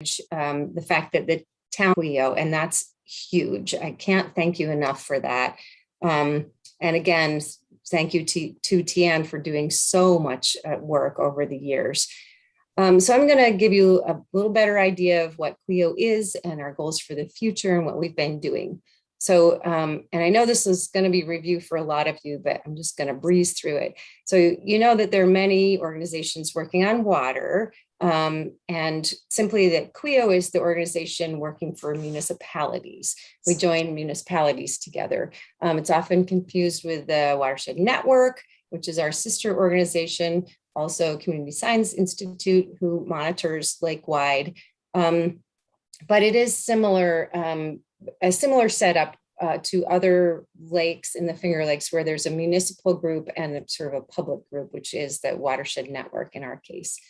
the fact that the town Clio, and that's huge. I can't thank you enough for that. And again, thank you to Tian for doing so much work over the years. So I'm going to give you a little better idea of what Clio is and our goals for the future and what we've been doing. So, and I know this is going to be review for a lot of you, but I'm just going to breeze through it. So you know that there are many organizations working on water, and simply that Clio is the organization working for municipalities. We join municipalities together. It's often confused with the Watershed Network, which is our sister organization, also Community Science Institute, who monitors lake-wide. But it is similar, a similar setup to other lakes in the Finger Lakes, where there's a municipal group and a sort of a public group, which is the Watershed Network in our case.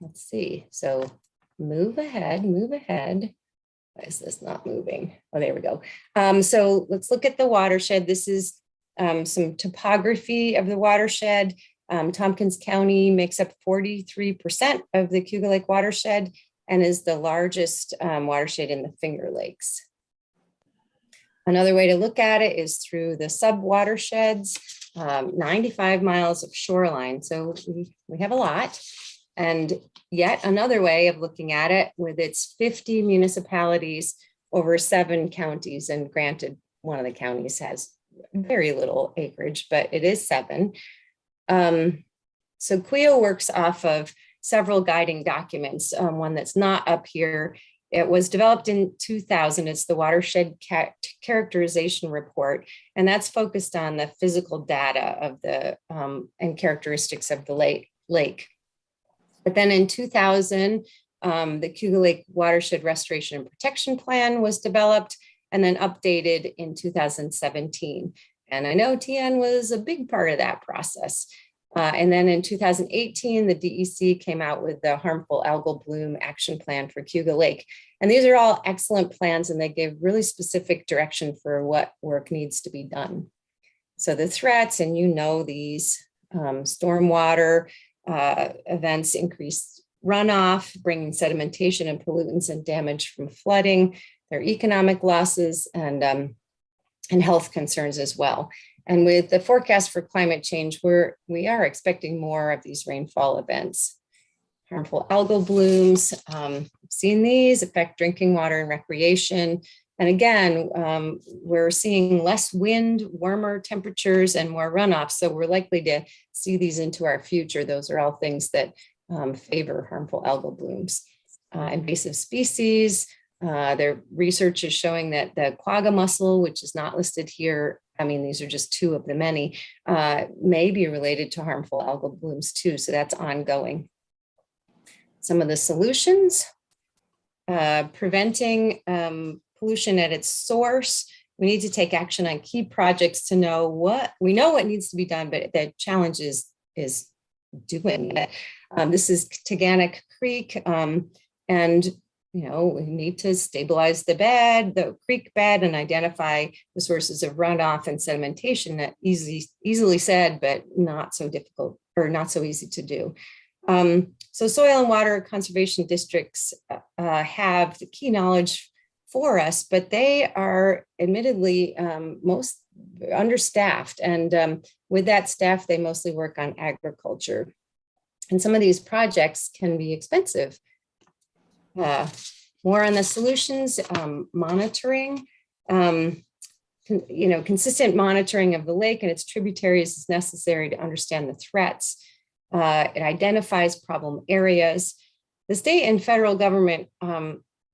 Let's see, so move ahead. Why is this not moving? Oh, there we go. So let's look at the watershed. This is some topography of the watershed. Tompkins County makes up 43% of the Cayuga Lake watershed and is the largest watershed in the Finger Lakes. Another way to look at it is through the sub-watersheds, 95 miles of shoreline. So we have a lot. And yet another way of looking at it, with its 50 municipalities over 7 counties, and granted, one of the counties has very little acreage, but it is 7. So Clio works off of several guiding documents. One that's not up here, it was developed in 2000. It's the Watershed Characterization Report, and that's focused on the physical data of the and characteristics of the lake. But then in 2000, the Cayuga Lake Watershed Restoration and Protection Plan was developed and then updated in 2017. And I know Tian was a big part of that process. And then in 2018, the DEC came out with the Harmful Algal Bloom Action Plan for Cayuga Lake. And these are all excellent plans, and they give really specific direction for what work needs to be done. So the threats, and you know these, stormwater events, increased runoff, bringing sedimentation and pollutants and damage from flooding, their economic losses, and health concerns as well. And with the forecast for climate change, we are expecting more of these rainfall events. Harmful algal blooms, we've seen these affect drinking water and recreation. And again, we're seeing less wind, warmer temperatures, and more runoff. So we're likely to see these into our future. Those are all things that favor harmful algal blooms. Invasive species, their research is showing that the quagga mussel, which is not listed here, I mean, these are just 2 of the many, may be related to harmful algal blooms too. So that's ongoing. Some of the solutions, preventing pollution at its source. We need to take action on key projects to know what needs to be done, but the challenge is doing it. This is Taganic Creek, and we need to stabilize the creek bed, and identify the sources of runoff and sedimentation. That easily said, but not so difficult, or not so easy to do. So soil and water conservation districts have the key knowledge for us, but they are admittedly most understaffed. And with that staff, they mostly work on agriculture. And some of these projects can be expensive. More on the solutions, monitoring, consistent monitoring of the lake and its tributaries is necessary to understand the threats. It identifies problem areas. The state and federal government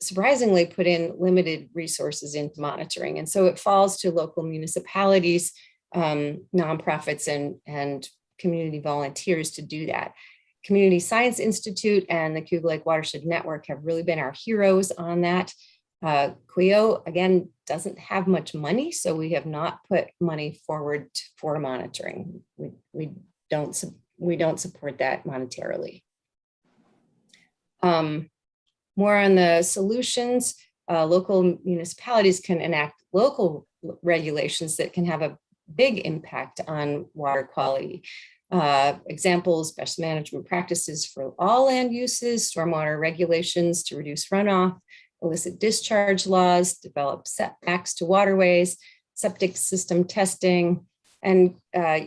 surprisingly put in limited resources into monitoring. And so it falls to local municipalities, nonprofits, and community volunteers to do that. Community Science Institute and the Cayuga Lake Watershed Network have really been our heroes on that. Clio, again, doesn't have much money, so we have not put money forward for monitoring. We don't support that monetarily. More on the solutions, local municipalities can enact local regulations that can have a big impact on water quality. Examples, best management practices for all land uses, stormwater regulations to reduce runoff, illicit discharge laws, develop setbacks to waterways, septic system testing. And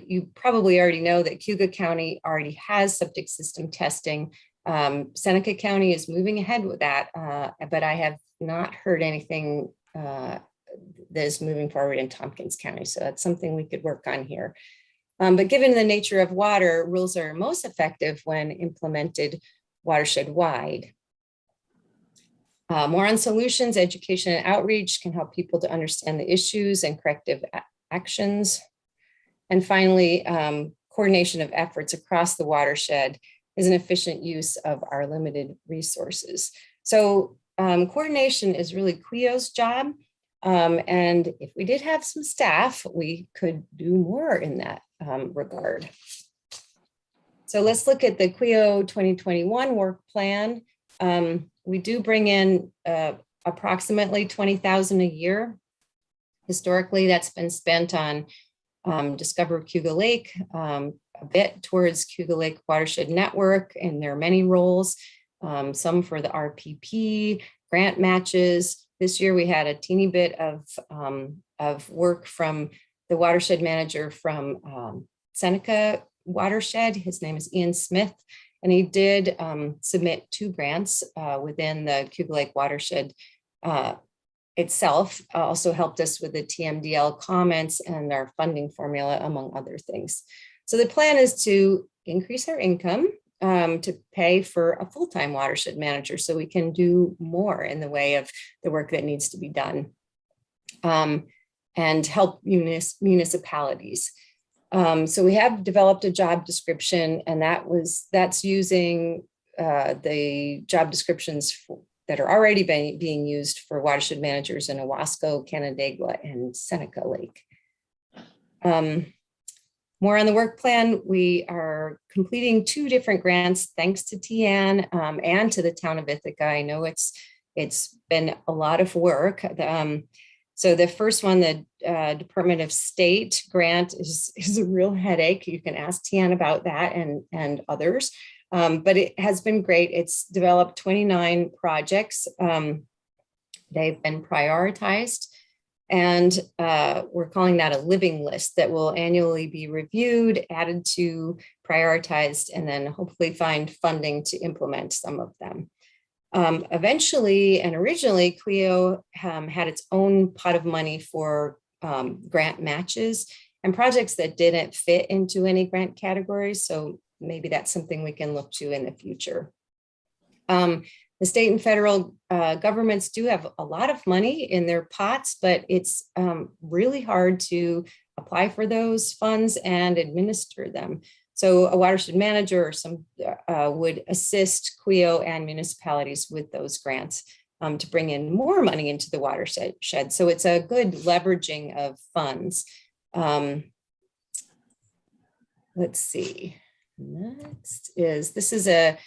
you probably already know that Cuyahoga County already has septic system testing. Seneca County is moving ahead with that, but I have not heard anything that is moving forward in Tompkins County. So that's something we could work on here. But given the nature of water, rules are most effective when implemented watershed-wide. More on solutions, education and outreach can help people to understand the issues and corrective actions. And finally, coordination of efforts across the watershed is an efficient use of our limited resources. So coordination is really CWEO's job. And if we did have some staff, we could do more in that regard. So let's look at the CWEO 2021 work plan. We do bring in approximately $20,000 a year. Historically, that's been spent on Discover Cuyahoga Lake, a bit towards Cuyahoga Lake Watershed Network, and there are many roles, some for the RPP, grant matches. This year we had a teeny bit of work from the Watershed Manager from Seneca Watershed. His name is Ian Smith, and he did submit 2 grants within the Cuyahoga Lake Watershed itself. Also helped us with the TMDL comments and our funding formula, among other things. So the plan is to increase our income to pay for a full-time watershed manager so we can do more in the way of the work that needs to be done and help municipalities. So we have developed a job description, and that's using the job descriptions that are already being used for watershed managers in Owasco, Canandaigua, and Seneca Lake. More on the work plan, we are completing 2 different grants thanks to Tian and to the town of Ithaca. I know it's been a lot of work. So the first one, the Department of State grant is a real headache. You can ask Tian about that and others, but it has been great. It's developed 29 projects. They've been prioritized. And we're calling that a living list that will annually be reviewed, added to, prioritized, and then hopefully find funding to implement some of them. Eventually, and originally, CWEO had its own pot of money for grant matches and projects that didn't fit into any grant categories. So maybe that's something we can look to in the future. The state and federal governments do have a lot of money in their pots, but it's really hard to apply for those funds and administer them. So a watershed manager or some would assist CWEO and municipalities with those grants to bring in more money into the watershed. So it's a good leveraging of funds. Let's see. Next is, this is a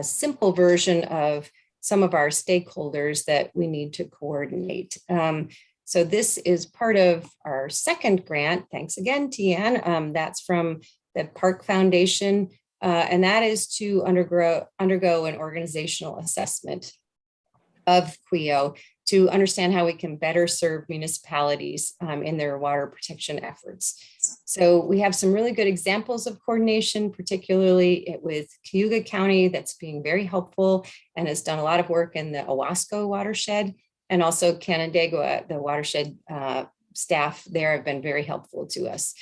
simple version of some of our stakeholders that we need to coordinate. So this is part of our second grant. Thanks again, Tian. That's from the Park Foundation, and that is to undergo an organizational assessment of CWEO to understand how we can better serve municipalities in their water protection efforts. So we have some really good examples of coordination, particularly with Cuyahoga County, that's being very helpful and has done a lot of work in the Owasco watershed, and also Canandaigua, the watershed staff there have been very helpful to us.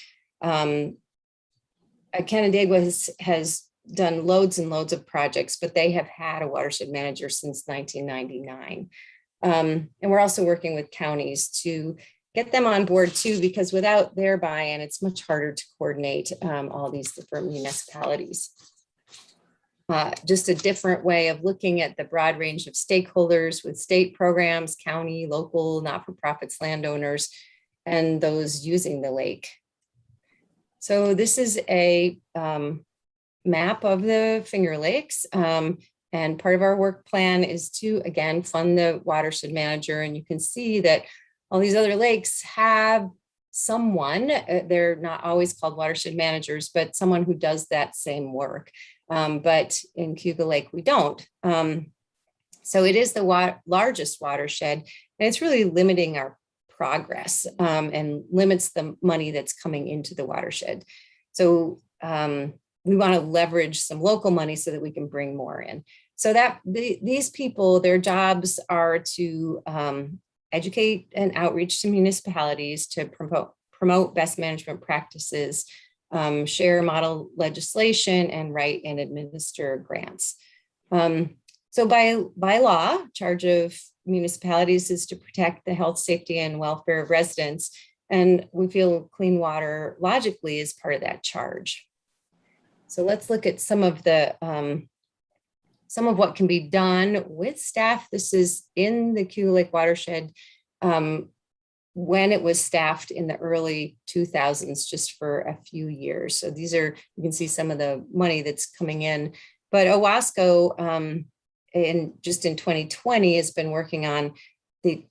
Canandaigua has done loads and loads of projects, but they have had a watershed manager since 1999. And we're also working with counties to get them on board too, because without their buy-in, it's much harder to coordinate all these different municipalities. Just a different way of looking at the broad range of stakeholders with state programs, county, local, not-for-profits, landowners, and those using the lake. So this is a map of the Finger Lakes. And part of our work plan is to, again, fund the watershed manager. And you can see that all these other lakes have someone, they're not always called watershed managers, but someone who does that same work. But in Cayuga Lake, we don't. So it is the largest watershed, and it's really limiting our progress and limits the money that's coming into the watershed. So we want to leverage some local money so that we can bring more in. So that these people, their jobs are to educate and outreach to municipalities to promote best management practices, share model legislation, and write and administer grants. So by law, charge of municipalities is to protect the health, safety, and welfare of residents. And we feel clean water logically is part of that charge. So let's look at some of what can be done with staff. This is in the Cayuga Lake watershed when it was staffed in the early 2000s, just for a few years. So these are, you can see some of the money that's coming in. But OWASCO, just in 2020, has been working on the,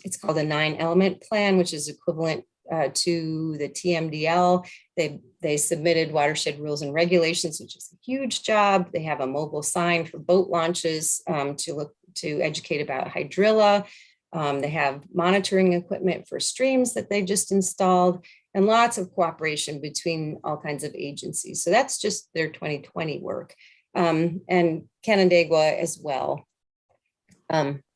it's called a 9-element plan, which is equivalent to the TMDL. They submitted watershed rules and regulations, which is a huge job. They have a mobile sign for boat launches to educate about hydrilla. They have monitoring equipment for streams that they just installed, and lots of cooperation between all kinds of agencies. So that's just their 2020 work. And Canandaigua as well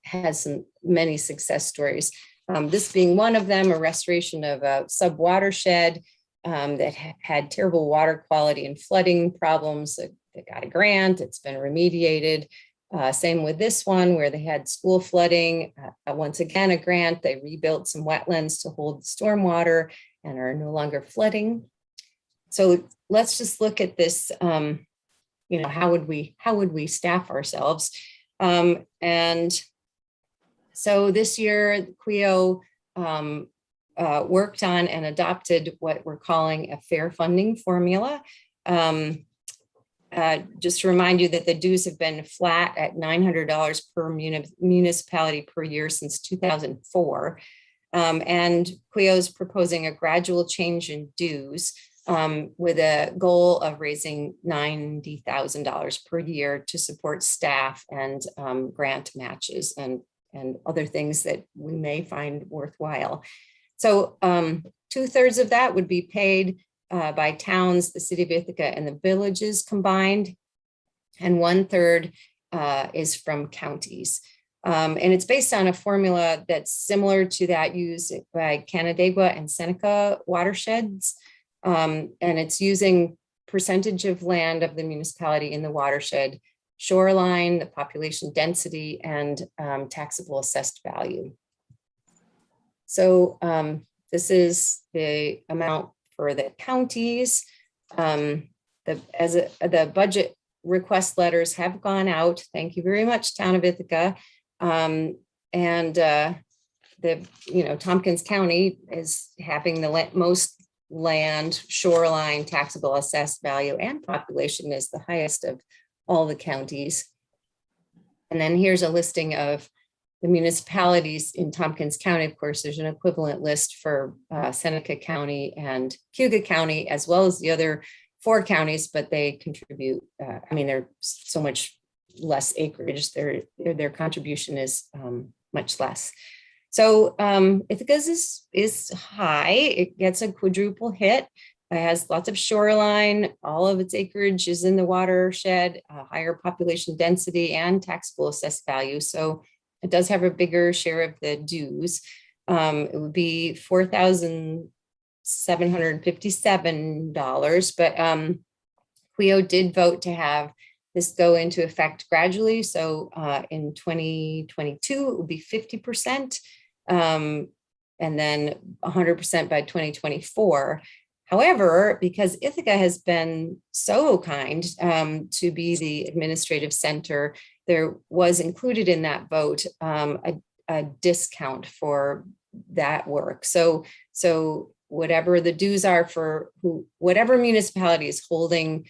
has many success stories. This being one of them, a restoration of a sub-watershed that had terrible water quality and flooding problems. They got a grant, it's been remediated. Same with this one where they had school flooding. Once again, a grant, they rebuilt some wetlands to hold stormwater and are no longer flooding. So let's just look at this, how would we staff ourselves? And so this year, CWEO worked on and adopted what we're calling a fair funding formula. Just to remind you that the dues have been flat at $900 per municipality per year since 2004. And CWEO is proposing a gradual change in dues with a goal of raising $90,000 per year to support staff and grant matches and other things that we may find worthwhile. So 2/3 of that would be paid by towns, the city of Ithaca, and the villages combined, and 1/3 is from counties. And it's based on a formula that's similar to that used by Canandaigua and Seneca watersheds. And it's using percentage of land of the municipality in the watershed, shoreline, the population density, and taxable assessed value. So this is the amount for the counties. The budget request letters have gone out. Thank you very much, Town of Ithaca. Tompkins County is having the most land, shoreline, taxable assessed value, and population is the highest of all the counties. And then here's a listing of the municipalities in Tompkins County. Of course, there's an equivalent list for Seneca County and Cayuga County, as well as the other 4 counties, but they contribute, they're so much less acreage. Their contribution is much less. So Ithaca's is high. It gets a quadruple hit. It has lots of shoreline. All of its acreage is in the watershed, higher population density and taxable assessed value. So it does have a bigger share of the dues. It would be $4,757, but CWEO did vote to have this go into effect gradually. So in 2022, it would be 50%, and then 100% by 2024. However, because Ithaca has been so kind to be the administrative center, there was included in that vote a discount for that work. So whatever the dues are for whatever municipality is holding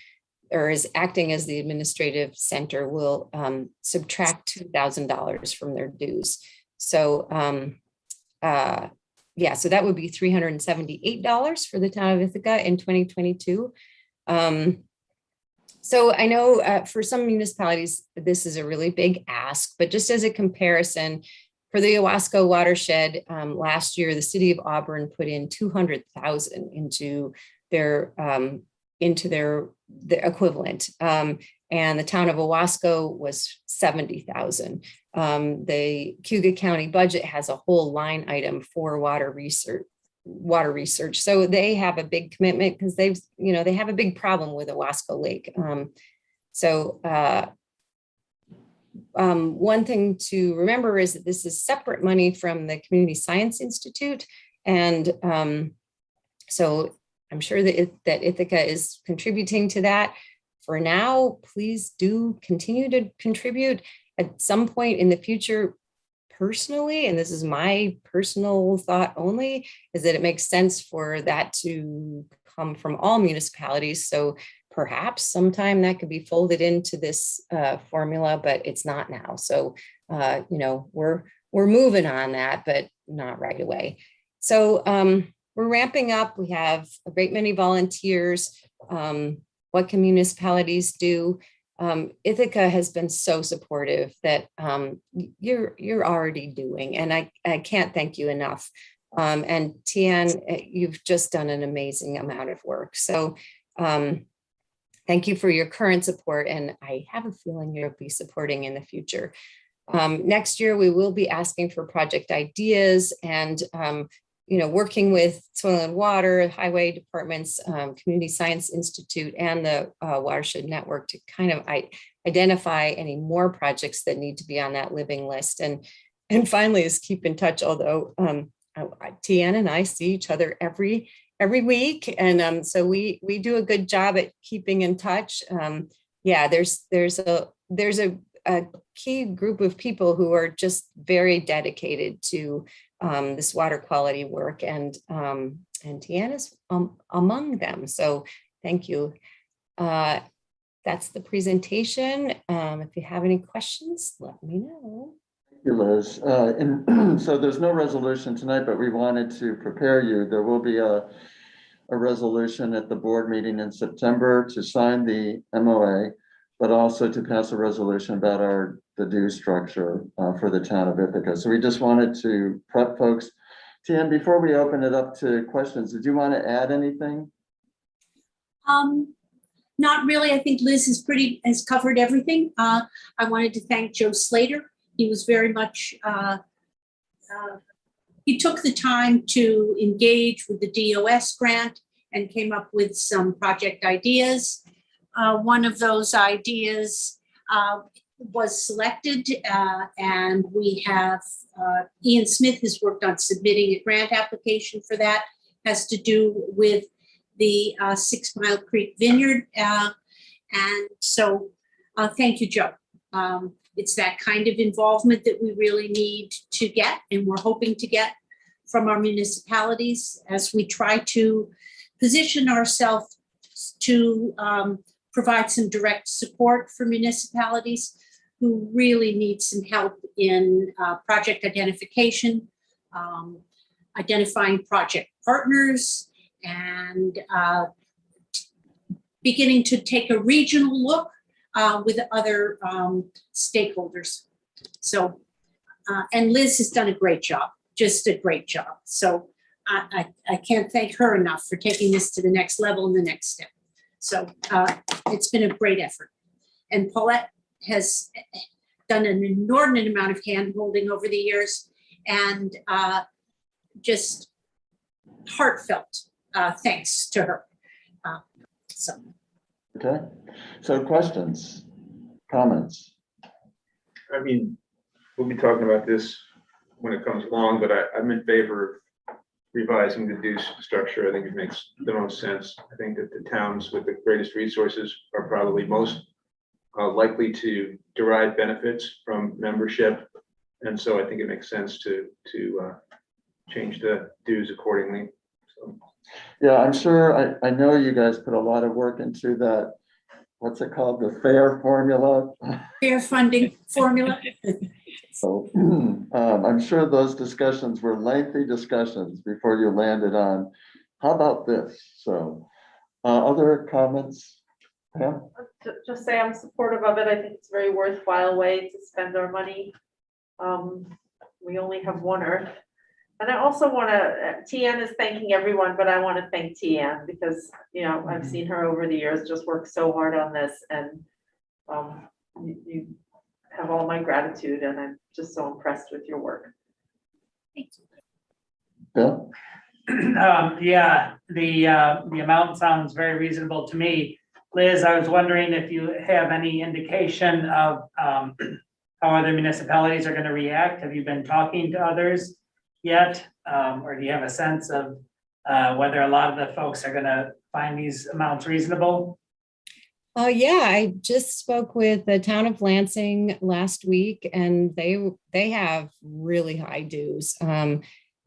or is acting as the administrative center will subtract $2,000 from their dues. So yeah, so that would be $378 for the town of Ithaca in 2022. So I know for some municipalities, this is a really big ask, but just as a comparison, for the Owasco watershed last year, the city of Auburn put in 200,000 into their the equivalent. And the town of Owasco was 70,000. The Cuyahoga County budget has a whole line item for water research. So they have a big commitment because they have a big problem with Owasco Lake. One thing to remember is that this is separate money from the Community Science Institute. And so I'm sure that Ithaca is contributing to that. For now, please do continue to contribute. At some point in the future, personally, and this is my personal thought only, is that it makes sense for that to come from all municipalities. So perhaps sometime that could be folded into this formula, but it's not now. So, we're moving on that, but not right away. So we're ramping up. We have a great many volunteers. What can municipalities do? Ithaca has been so supportive that you're already doing, and I can't thank you enough. And Tian, you've just done an amazing amount of work. So thank you for your current support, and I have a feeling you'll be supporting in the future. Next year, we will be asking for project ideas and working with soil and water, highway departments, Community Science Institute, and the Watershed Network to kind of identify any more projects that need to be on that living list. And finally is keep in touch, although Tian and I see each other every week. And so we do a good job at keeping in touch. There's a key group of people who are just very dedicated to this water quality work, and Tian is among them. So thank you. That's the presentation. If you have any questions, let me know. Thank you, Liz. And so there's no resolution tonight, but we wanted to prepare you. There will be a resolution at the board meeting in September to sign the MOA, but also to pass a resolution about the due structure for the town of Ithaca. So we just wanted to prep folks. Tian, before we open it up to questions, did you want to add anything? Not really. I think Liz has covered everything. I wanted to thank Joe Slater. He was very much, he took the time to engage with the DOS grant and came up with some project ideas. One of those ideas was selected, and we have Ian Smith has worked on submitting a grant application for that. Has to do with the 6 Mile Creek Vineyard, and so thank you, Joe. It's that kind of involvement that we really need to get, and we're hoping to get from our municipalities as we try to position ourselves to provide some direct support for municipalities who really need some help in project identification, identifying project partners, and beginning to take a regional look with other stakeholders. So, and Liz has done a great job, just a great job. So I can't thank her enough for taking this to the next level and the next step. So it's been a great effort. And Paulette has done an inordinate amount of hand-holding over the years, and just heartfelt thanks to her. Okay, so questions, comments? I mean, we'll be talking about this when it comes along, but I'm in favor of revising the due structure. I think it makes the most sense. I think that the towns with the greatest resources are probably most likely to derive benefits from membership. And so I think it makes sense to change the dues accordingly. So. Yeah, I'm sure, I know you guys put a lot of work into that what's it called? The FAIR formula. Fair funding formula. So I'm sure those discussions were lengthy discussions before you landed on, how about this? So other comments? Pam? Just say I'm supportive of it. I think it's a very worthwhile way to spend our money. We only have one Earth. And I also want to, Tian is thanking everyone, but I want to thank Tian because, you know, I've seen her over the years just work so hard on this, and you have all my gratitude, and I'm just so impressed with your work. Bill? Yeah, the amount sounds very reasonable to me. Liz, I was wondering if you have any indication of how other municipalities are going to react. Have you been talking to others yet? Or do you have a sense of whether a lot of the folks are going to find these amounts reasonable? Yeah, I just spoke with the town of Lansing last week, and they have really high dues.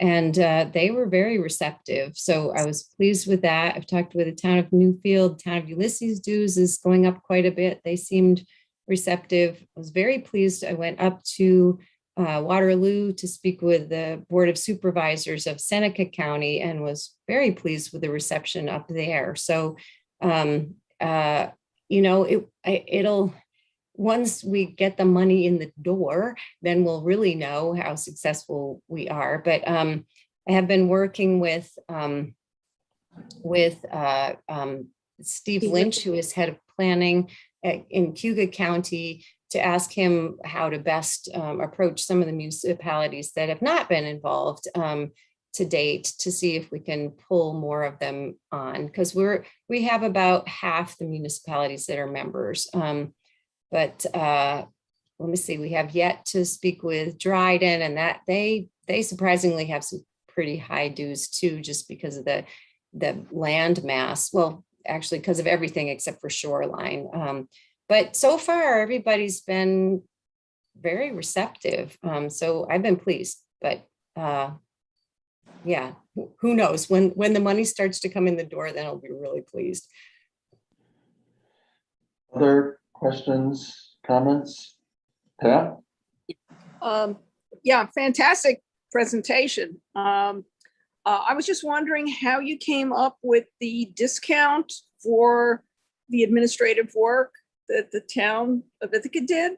And they were very receptive. So I was pleased with that. I've talked with the town of Newfield, town of Ulysses dues is going up quite a bit. They seemed receptive. I was very pleased. I went up to Waterloo to speak with the Board of Supervisors of Seneca County and was very pleased with the reception up there. So, you know, it'll, once we get the money in the door, then we'll really know how successful we are. But I have been working with Steve Lynch, who is head of planning in Cuga County, to ask him how to best approach some of the municipalities that have not been involved to date, to see if we can pull more of them on, because we have about half the municipalities that are members. But let me see, we have yet to speak with Dryden, and that they surprisingly have some pretty high dues too, just because of the land mass. Well, actually, because of everything except for shoreline. But so far, everybody's been very receptive. So I've been pleased. But yeah, who knows? When the money starts to come in the door, then I'll be really pleased. Other questions, comments? Pat? Yeah, fantastic presentation. I was just wondering how you came up with the discount for the administrative work that the town of Ithaca did.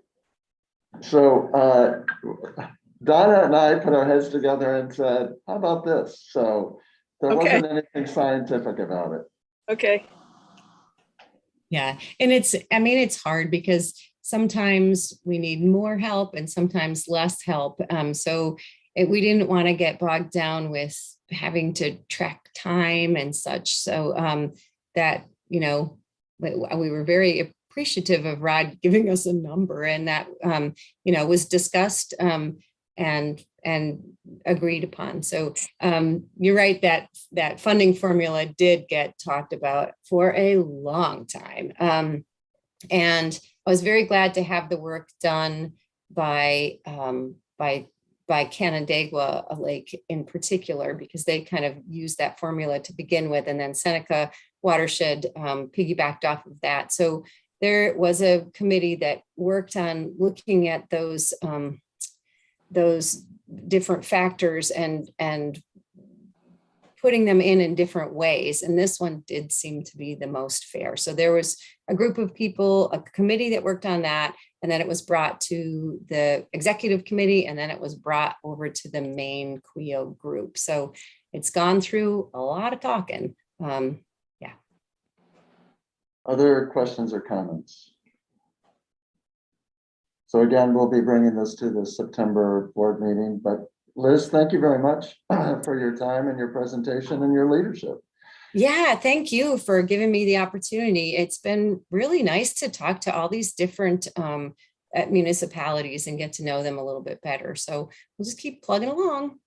So Donna and I put our heads together and said, how about this? So there wasn't anything scientific about it. Okay. Yeah, and it's hard because sometimes we need more help and sometimes less help. So we didn't want to get bogged down with having to track time and such. So that, you know, we were very appreciative of Rod giving us a number, and that, you know, was discussed and agreed upon. So you're right, that funding formula did get talked about for a long time. And I was very glad to have the work done by Canandaigua Lake in particular, because they kind of used that formula to begin with, and then Seneca Watershed piggybacked off of that. So there was a committee that worked on looking at those different factors and putting them in different ways. And this one did seem to be the most fair. So there was a group of people, a committee that worked on that, and then it was brought to the executive committee, and then it was brought over to the main QEO group. So it's gone through a lot of talking. Yeah. Other questions or comments? So again, we'll be bringing this to the September board meeting, but Liz, thank you very much for your time and your presentation and your leadership. Yeah, thank you for giving me the opportunity. It's been really nice to talk to all these different municipalities and get to know them a little bit better. So we'll just keep plugging along.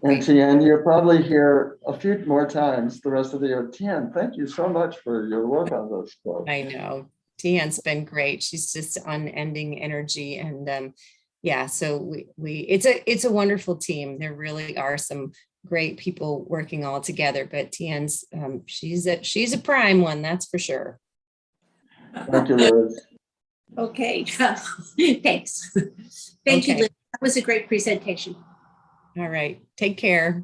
And Tian, you'll probably hear a few more times the rest of the year. Tian, thank you so much for your work on this stuff. I know. Tian's been great. She's just unending energy, and yeah, so it's a wonderful team. There really are some great people working all together, but Tian's she's a prime one, that's for sure. Thank you, Liz. Okay, thanks. Thank you, Okay. Liz. That was a great presentation. All right, take care.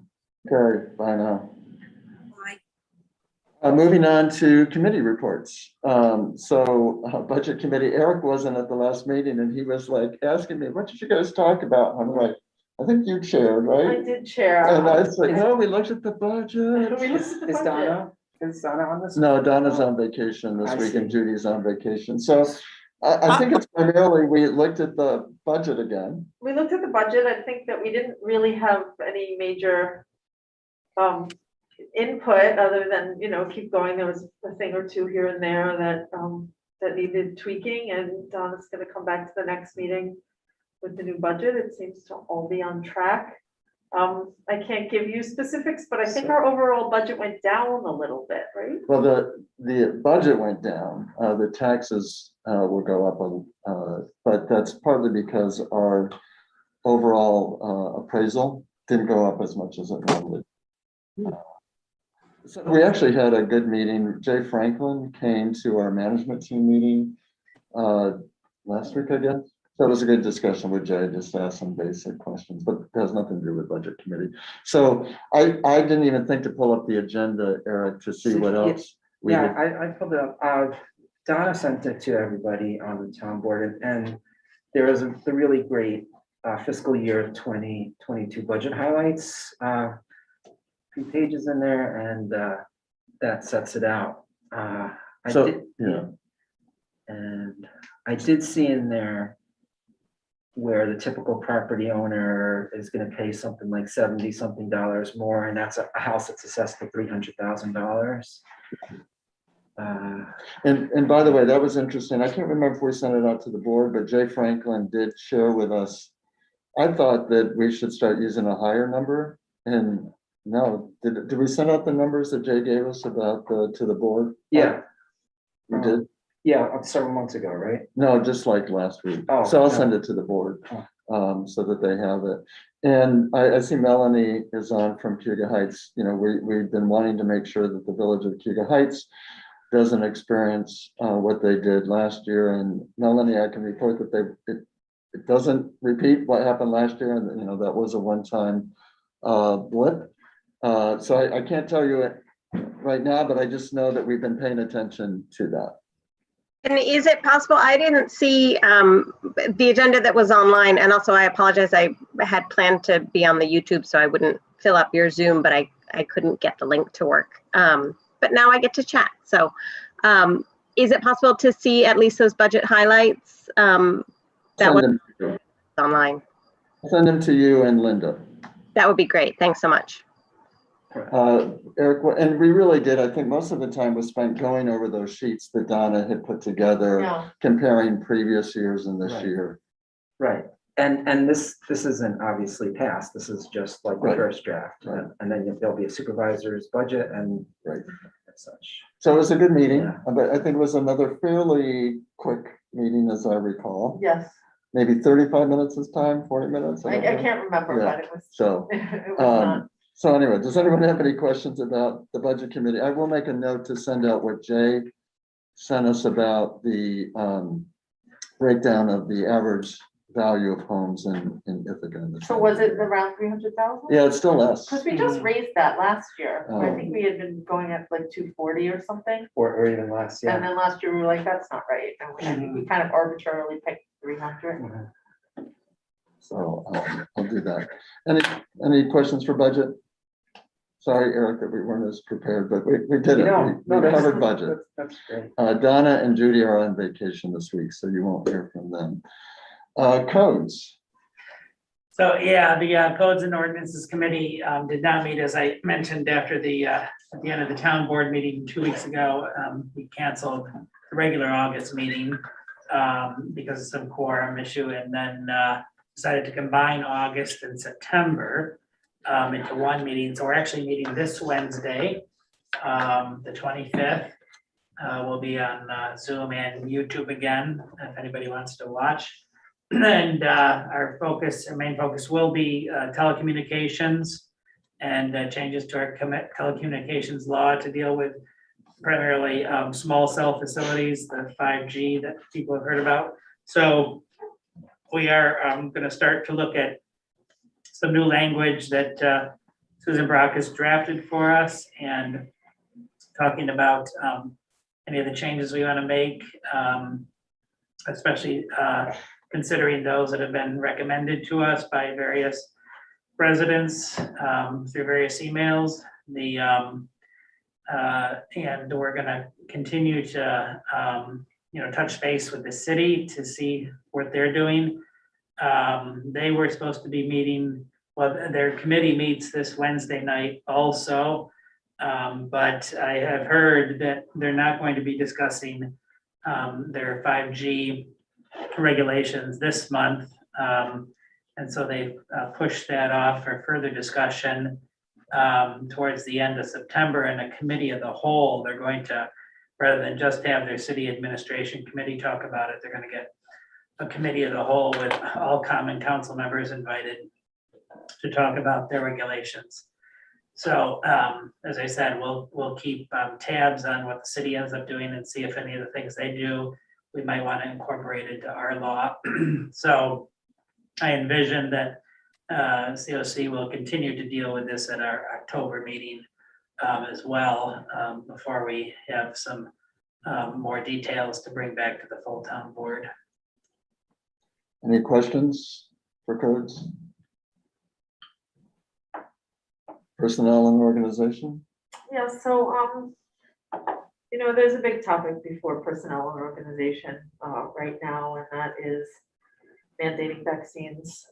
Okay, bye now. Bye. Moving on to committee reports. Budget committee, Eric wasn't at the last meeting and he was like asking me, what did you guys talk about? I'm like, I think you chaired, I right? did share. And I was like, no, we looked at the budget. We looked at the Is budget. Donna, is Donna on this? No, Donna's on vacation this I week and see. Judy's on vacation. So I think it's primarily, we looked at the budget again. We looked at the budget. I think that we didn't really have any major input other than, keep going. There was a thing or two here and there that needed tweaking, and Donna's gonna come back to the next meeting with the new budget. It seems to all be on track. I can't give you specifics, but I think our overall budget went down a little bit, right? Well, the budget went down, the taxes will go up, but that's partly because our overall appraisal didn't go up as much as it wanted. So we actually had a good meeting. Jay Franklin came to our management team meeting last week, I guess. So it was a good discussion with Jay, just asked some basic questions, but it has nothing to do with budget committee. So I didn't even think to pull up the agenda, Eric, to see what else we Yeah, did. I pulled it up. Donna sent it to everybody on the town board, and there was the really great fiscal year 2022 budget highlights. 3 pages in there, and that sets it out. And I did see in there where the typical property owner is going to pay something like $70-something more, and that's a house that's assessed for $300,000. And by the way, that was interesting. I can't remember if we sent it out to the board, but Jay Franklin did share with us. I thought that we should start using a higher number, and no, did we send out the numbers that Jay gave us about to the board? Yeah. We did? Yeah, several months ago, right? No, just like last week. Oh, So I'll no. send it to the board, so that they have it. And I see Melanie is on from Cuba Heights. We've been wanting to make sure that the village of Cuba Heights doesn't experience what they did last year. And Melanie, I can report that it doesn't repeat what happened last year, and that was a one-time blip. So I can't tell you it right now, but I just know that we've been paying attention to that. And is it possible, I didn't see the agenda that was online, and also I apologize, I had planned to be on the YouTube so I wouldn't fill up your Zoom, but I couldn't get the link to work. But now I get to chat. So is it possible to see at least those budget highlights that was online? Send them to you and Linda. That would be great. Thanks so much. Eric, and we really did. I think most of the time was spent going over those sheets that Donna had put together, Yeah. comparing previous years and this Right. year. Right. And this isn't obviously passed. This is just like the Right. first draft. Right. And then there'll be a supervisor's budget and Right. such. So it was a good meeting, Yeah. but I think it was another fairly quick meeting, as I recall. Yes, Maybe 35 minutes this time, 40 minutes. I don't know. can't remember, Yeah. but it was, So, it was not. so anyway, does anyone have any questions about the budget committee? I will make a note to send out what Jay sent us about the breakdown of the average value of homes in Ithaca. and the So was it around 300,000? Yeah, it's still less. Because we just raised that last year. I Oh. think we had been going at like 240 or something. Or even less, And yeah. then last year we were like, that's not right. And I think we kind of arbitrarily picked 300. Mhm. So I'll do that. Any questions for budget? Sorry, Eric, that we weren't as prepared, but we did it. No, We that's- covered budget. That's great. Donna and Judy are on vacation this week, so you won't hear from them. Codes. So, yeah, the Codes and Ordinances Committee did not meet, as I mentioned, after at the end of the town board meeting 2 weeks ago. We canceled the regular August meeting because of some quorum issue, and then decided to combine August and September into one meeting. So we're actually meeting this Wednesday, the 25th. We'll be on Zoom and YouTube again, if anybody wants to watch. And our main focus will be telecommunications and changes to our telecommunications law to deal with primarily small cell facilities, the 5G that people have heard about. So we are going to start to look at some new language that Susan Brock has drafted for us, and talking about any of the changes we want to make, especially considering those that have been recommended to us by various residents through various emails. And we're going to continue to touch base with the city to see what they're doing. They were supposed to be meeting, well, their committee meets this Wednesday night also. But I have heard that they're not going to be discussing their 5G regulations this month. And so they've pushed that off for further discussion towards the end of September in a committee of the whole. They're going to, rather than just have their city administration committee talk about it, they're going to get a committee of the whole with all common council members invited to talk about their regulations. So as I said, we'll keep tabs on what the city ends up doing and see if any of the things they do, we might want to incorporate into our law. So I envision that COC will continue to deal with this at our October meeting as well, before we have some more details to bring back to the full town board. Any questions for codes? Personnel and organization? Yeah, so, there's a big topic before personnel and organization right now, and that is mandating vaccines.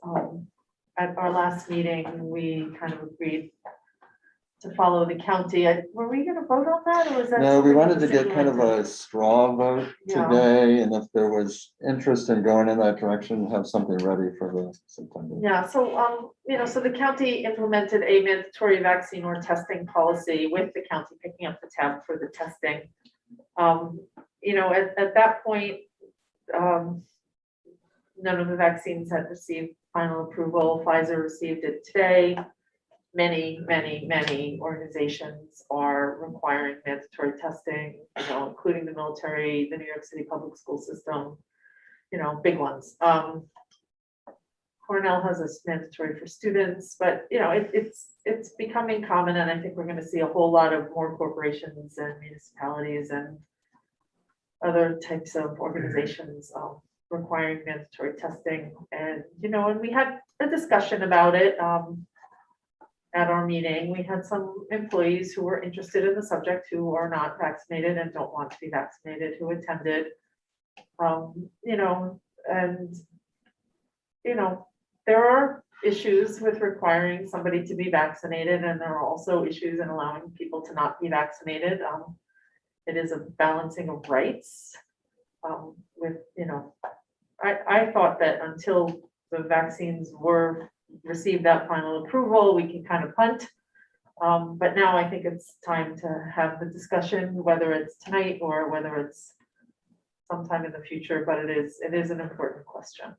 At our last meeting, we kind of agreed to follow the county. Were we gonna vote on that, or was that? No, we something wanted that to was get kind of implemented? a straw vote Yeah. today, and if there was interest in going in that direction, have something ready for the September. Yeah, so, so the county implemented a mandatory vaccine or testing policy with the county picking up the tab for the testing. At that point, none of the vaccines had received final approval. Pfizer received it today. Many organizations are requiring mandatory testing, including the military, the New York City public school system, big ones. Cornell has a mandatory for students, but it's becoming common, and I think we're going to see a whole lot of more corporations and municipalities and other types of organizations requiring mandatory testing. And we had a discussion about it at our meeting. We had some employees who were interested in the subject who are not vaccinated and don't want to be vaccinated who attended. There are issues with requiring somebody to be vaccinated, and there are also issues in allowing people to not be vaccinated. It is a balancing of rights. I thought that until the vaccines received that final approval, we can kind of punt. But now I think it's time to have the discussion, whether it's tonight or whether it's sometime in the future, but it is an important question.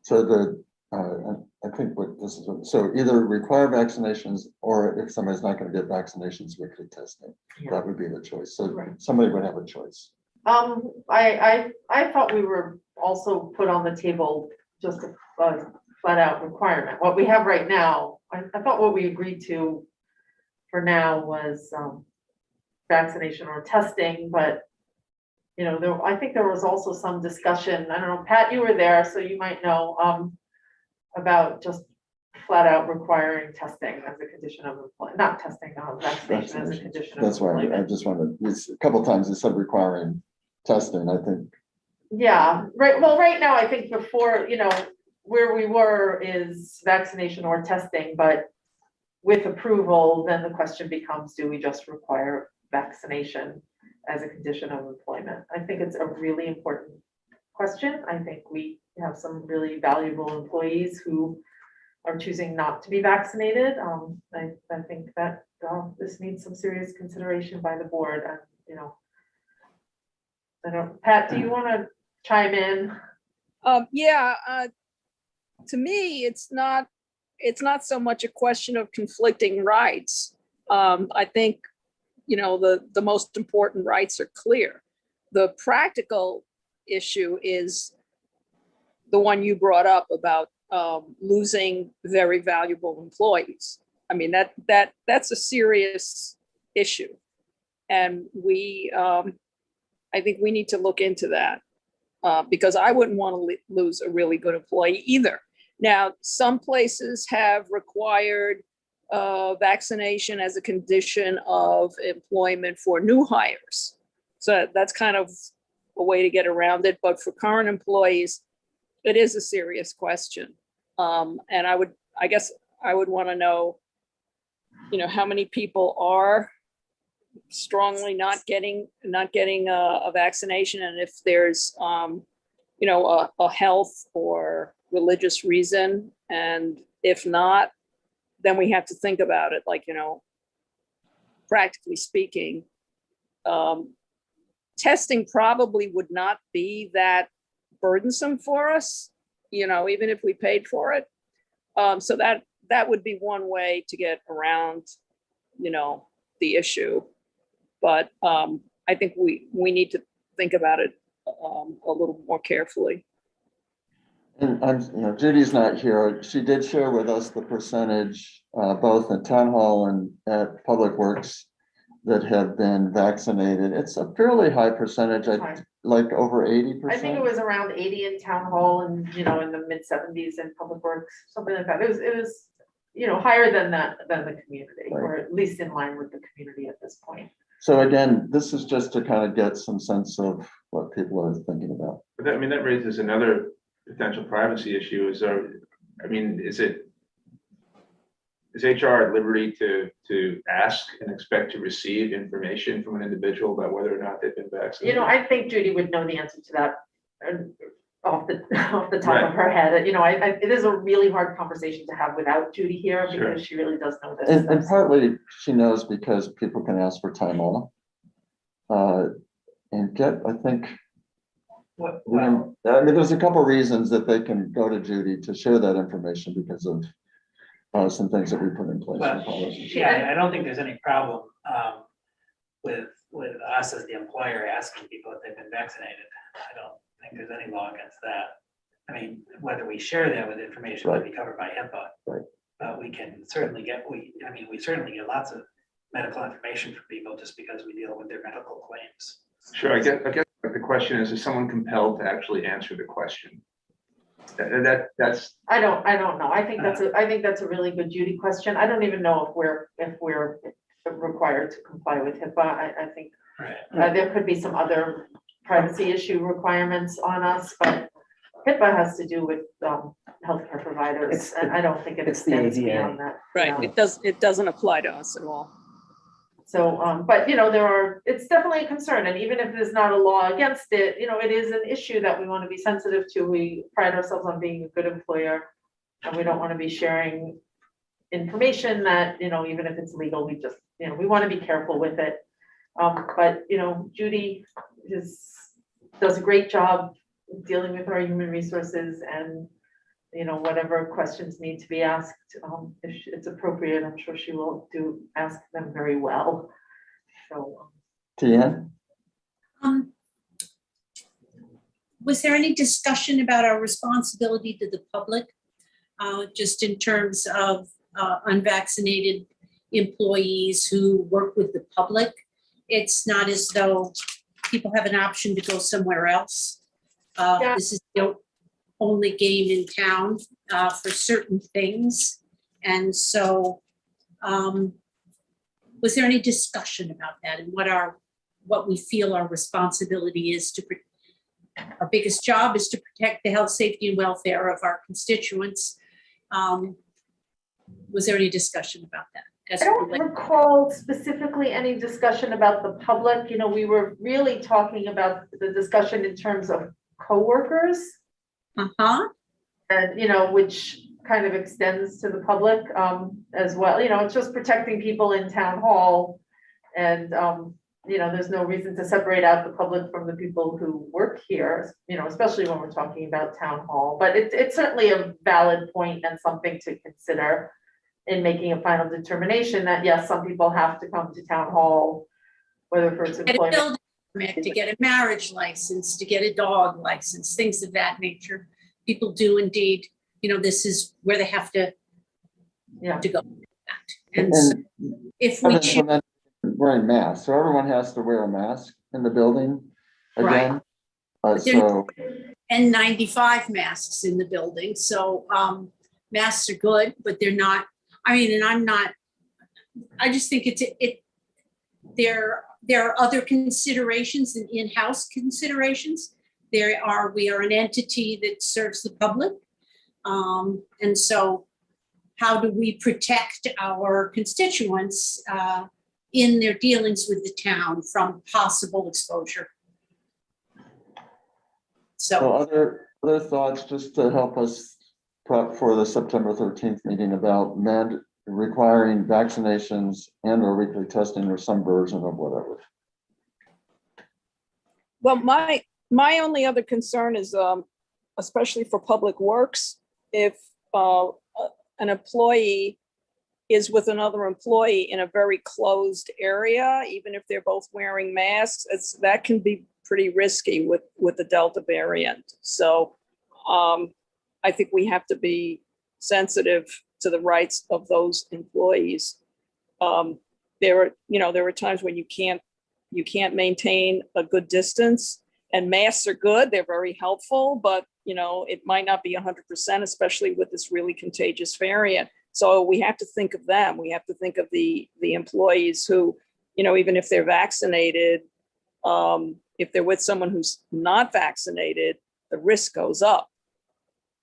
So I think what this is, so either require vaccinations, or if somebody's not going to get vaccinations, weekly testing. Yeah. That would be the choice. So Right. somebody would have a choice. I thought we were also put on the table just a flat out requirement. What we have right now, I thought what we agreed to for now was vaccination or testing, but I think there was also some discussion, I don't know, Pat, you were there, so you might know, about just flat out requiring testing as a condition of employment, not testing, vaccination as a condition of That's why I employment. just wanted, a couple times you said requiring testing, I think. Yeah, right. Well, right now, I think before, where we were is vaccination or testing, but with approval, then the question becomes, do we just require vaccination as a condition of employment? I think it's a really important question. I think we have some really valuable employees who are choosing not to be vaccinated. I think that this needs some serious consideration by the board. And, I don't, Pat, do you want to chime in? To me, it's not so much a question of conflicting rights. I think the most important rights are clear. The practical issue is the one you brought up about losing very valuable employees. I mean, that's a serious issue. And I think we need to look into that because I wouldn't want to lose a really good employee either. Now, some places have required vaccination as a condition of employment for new hires. So that's kind of a way to get around it. But for current employees, it is a serious question. And I guess I would want to know, how many people are strongly not getting a vaccination, and if there's a health or religious reason, and if not, then we have to think about it. Like, practically speaking, testing probably would not be that burdensome for us, even if we paid for it. So that would be one way to get around, the issue. But I think we need to think about it a little more carefully. And Judy's not here. She did share with us the percentage, both in town hall and at Public Works, that have been vaccinated. It's a fairly high percentage, like over 80%. I think it was around 80 in town hall and, in the mid-70s in Public Works, something like that. It was, higher than the community, Right. or at least in line with the community at this point. So again, this is just to kind of get some sense of what people are thinking about. But that raises another potential privacy issue. Is HR at liberty to ask and expect to receive information from an individual about whether or not they've been vaccinated? I think Judy would know the answer to that off the top Right. of her head. It is a really hard conversation to have without Judy here because she really does know this. And partly she knows because people can ask for time off. And get, I think, there's a couple reasons that they can go to Judy to share that information because of some things that we put in place. Yeah, I don't think there's any problem with us as the employer asking people if they've been vaccinated. I don't think there's any law against that. I mean, whether we share that with information would be covered by HIPAA. Right. But we can certainly we certainly get lots of medical information from people just because we deal with their medical claims. Sure, I guess the question is someone compelled to actually answer the question? That's. I don't know. I think that's a really good Judy question. I don't even know if we're required to comply with HIPAA. I think there could be some other privacy issue requirements on us, but HIPAA has to do with healthcare providers, and I don't think it extends beyond that. Right. Yeah. It doesn't apply to us at all. So, but it's definitely a concern, and even if there's not a law against it, it is an issue that we want to be sensitive to. We pride ourselves on being a good employer, and we don't want to be sharing information that, even if it's legal, we just, we want to be careful with it. But, Judy does a great job dealing with our human resources, and, whatever questions need to be asked, if it's appropriate, I'm sure she will ask them very well. So. Tian? Was there any discussion about our responsibility to the public, just in terms of unvaccinated employees who work with the public? It's not as though people have an option to go somewhere else. This is the only game in town for certain things. And so was there any discussion about that and what we feel our responsibility is to our biggest job is to protect the health, safety, and welfare of our constituents. Was there any discussion about that? I don't recall specifically any discussion about the public. We were really talking about the discussion in terms of coworkers. And, which kind of extends to the public as well. It's just protecting people in town hall. And, there's no reason to separate out the public from the people who work here, especially when we're talking about town hall. But it's certainly a valid point and something to consider in making a final determination that, yes, some people have to come to town hall whether for its Get a employment. building permit, to get a marriage license, to get a dog license, things of that nature. People do indeed, this is where they have to Yeah. go. And so And if we have choose, implemented wearing masks, so everyone has to wear a mask in the building again. Right. But they're So, N95 masks in the building, so masks are good, but they're not, and I'm not, I just think there are other considerations and in-house considerations. We are an entity that serves the public. And so how do we protect our constituents in their dealings with the town from possible exposure? so So, other thoughts just to help us prep for the September 13th meeting about requiring vaccinations and or weekly testing or some version of whatever. Well, my only other concern is, especially for Public Works, if an employee is with another employee in a very closed area, even if they're both wearing masks, that can be pretty risky with the Delta variant. So I think we have to be sensitive to the rights of those employees. There are times when you can't maintain a good distance, and masks are good. They're very helpful, but it might not be 100%, especially with this really contagious variant. So we have to think of them. We have to think of the employees who, even if they're vaccinated, if they're with someone who's not vaccinated, the risk goes up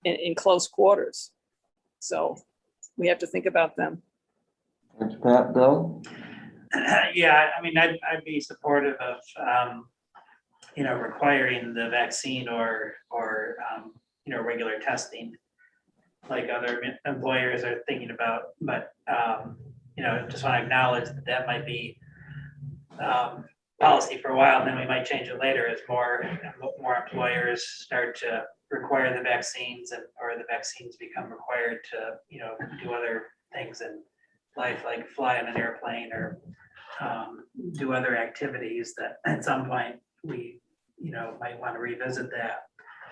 in close quarters. So we have to think about them. Thanks, Pat. Bill? Yeah, I'd be supportive of, requiring the vaccine or regular testing like other employers are thinking about, but, just want to acknowledge that might be policy for a while, and then we might change it later as more employers start to require the vaccines or the vaccines become required to, do other things in life, like fly on an airplane or do other activities that at some point we, might want to revisit that.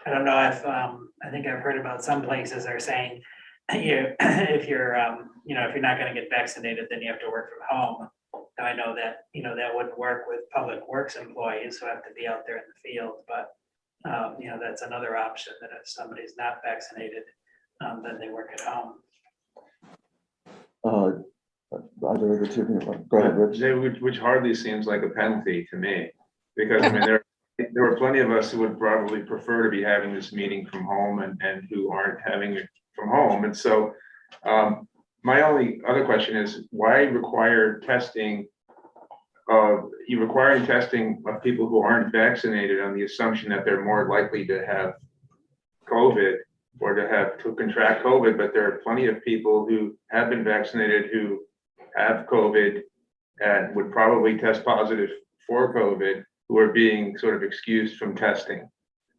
I don't know if, I think I've heard about some places are saying if you're not going to get vaccinated, then you have to work from home. Now, I know that, that wouldn't work with Public Works employees who have to be out there in the field, but that's another option, that if somebody's not vaccinated, then they work at home. Either of the two people. Go ahead, Rich. Which hardly seems like a penalty to me, because there were plenty of us who would probably prefer to be having this meeting from home and who aren't having it from home. And so my only other question is, why require testing? You requiring testing of people who aren't vaccinated on the assumption that they're more likely to have COVID or to contract COVID, but there are plenty of people who have been vaccinated who have COVID and would probably test positive for COVID, who are being sort of excused from testing.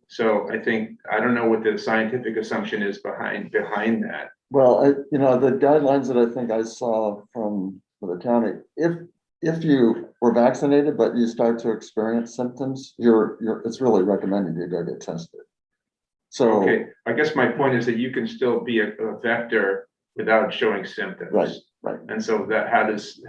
So I don't know what the scientific assumption is behind that. Well, the guidelines that I think I saw from the county, if you were vaccinated, but you start to experience symptoms, it's really recommended you go get tested. So, okay, I guess my point is that you can still be a vector without showing symptoms. Right. And so that how does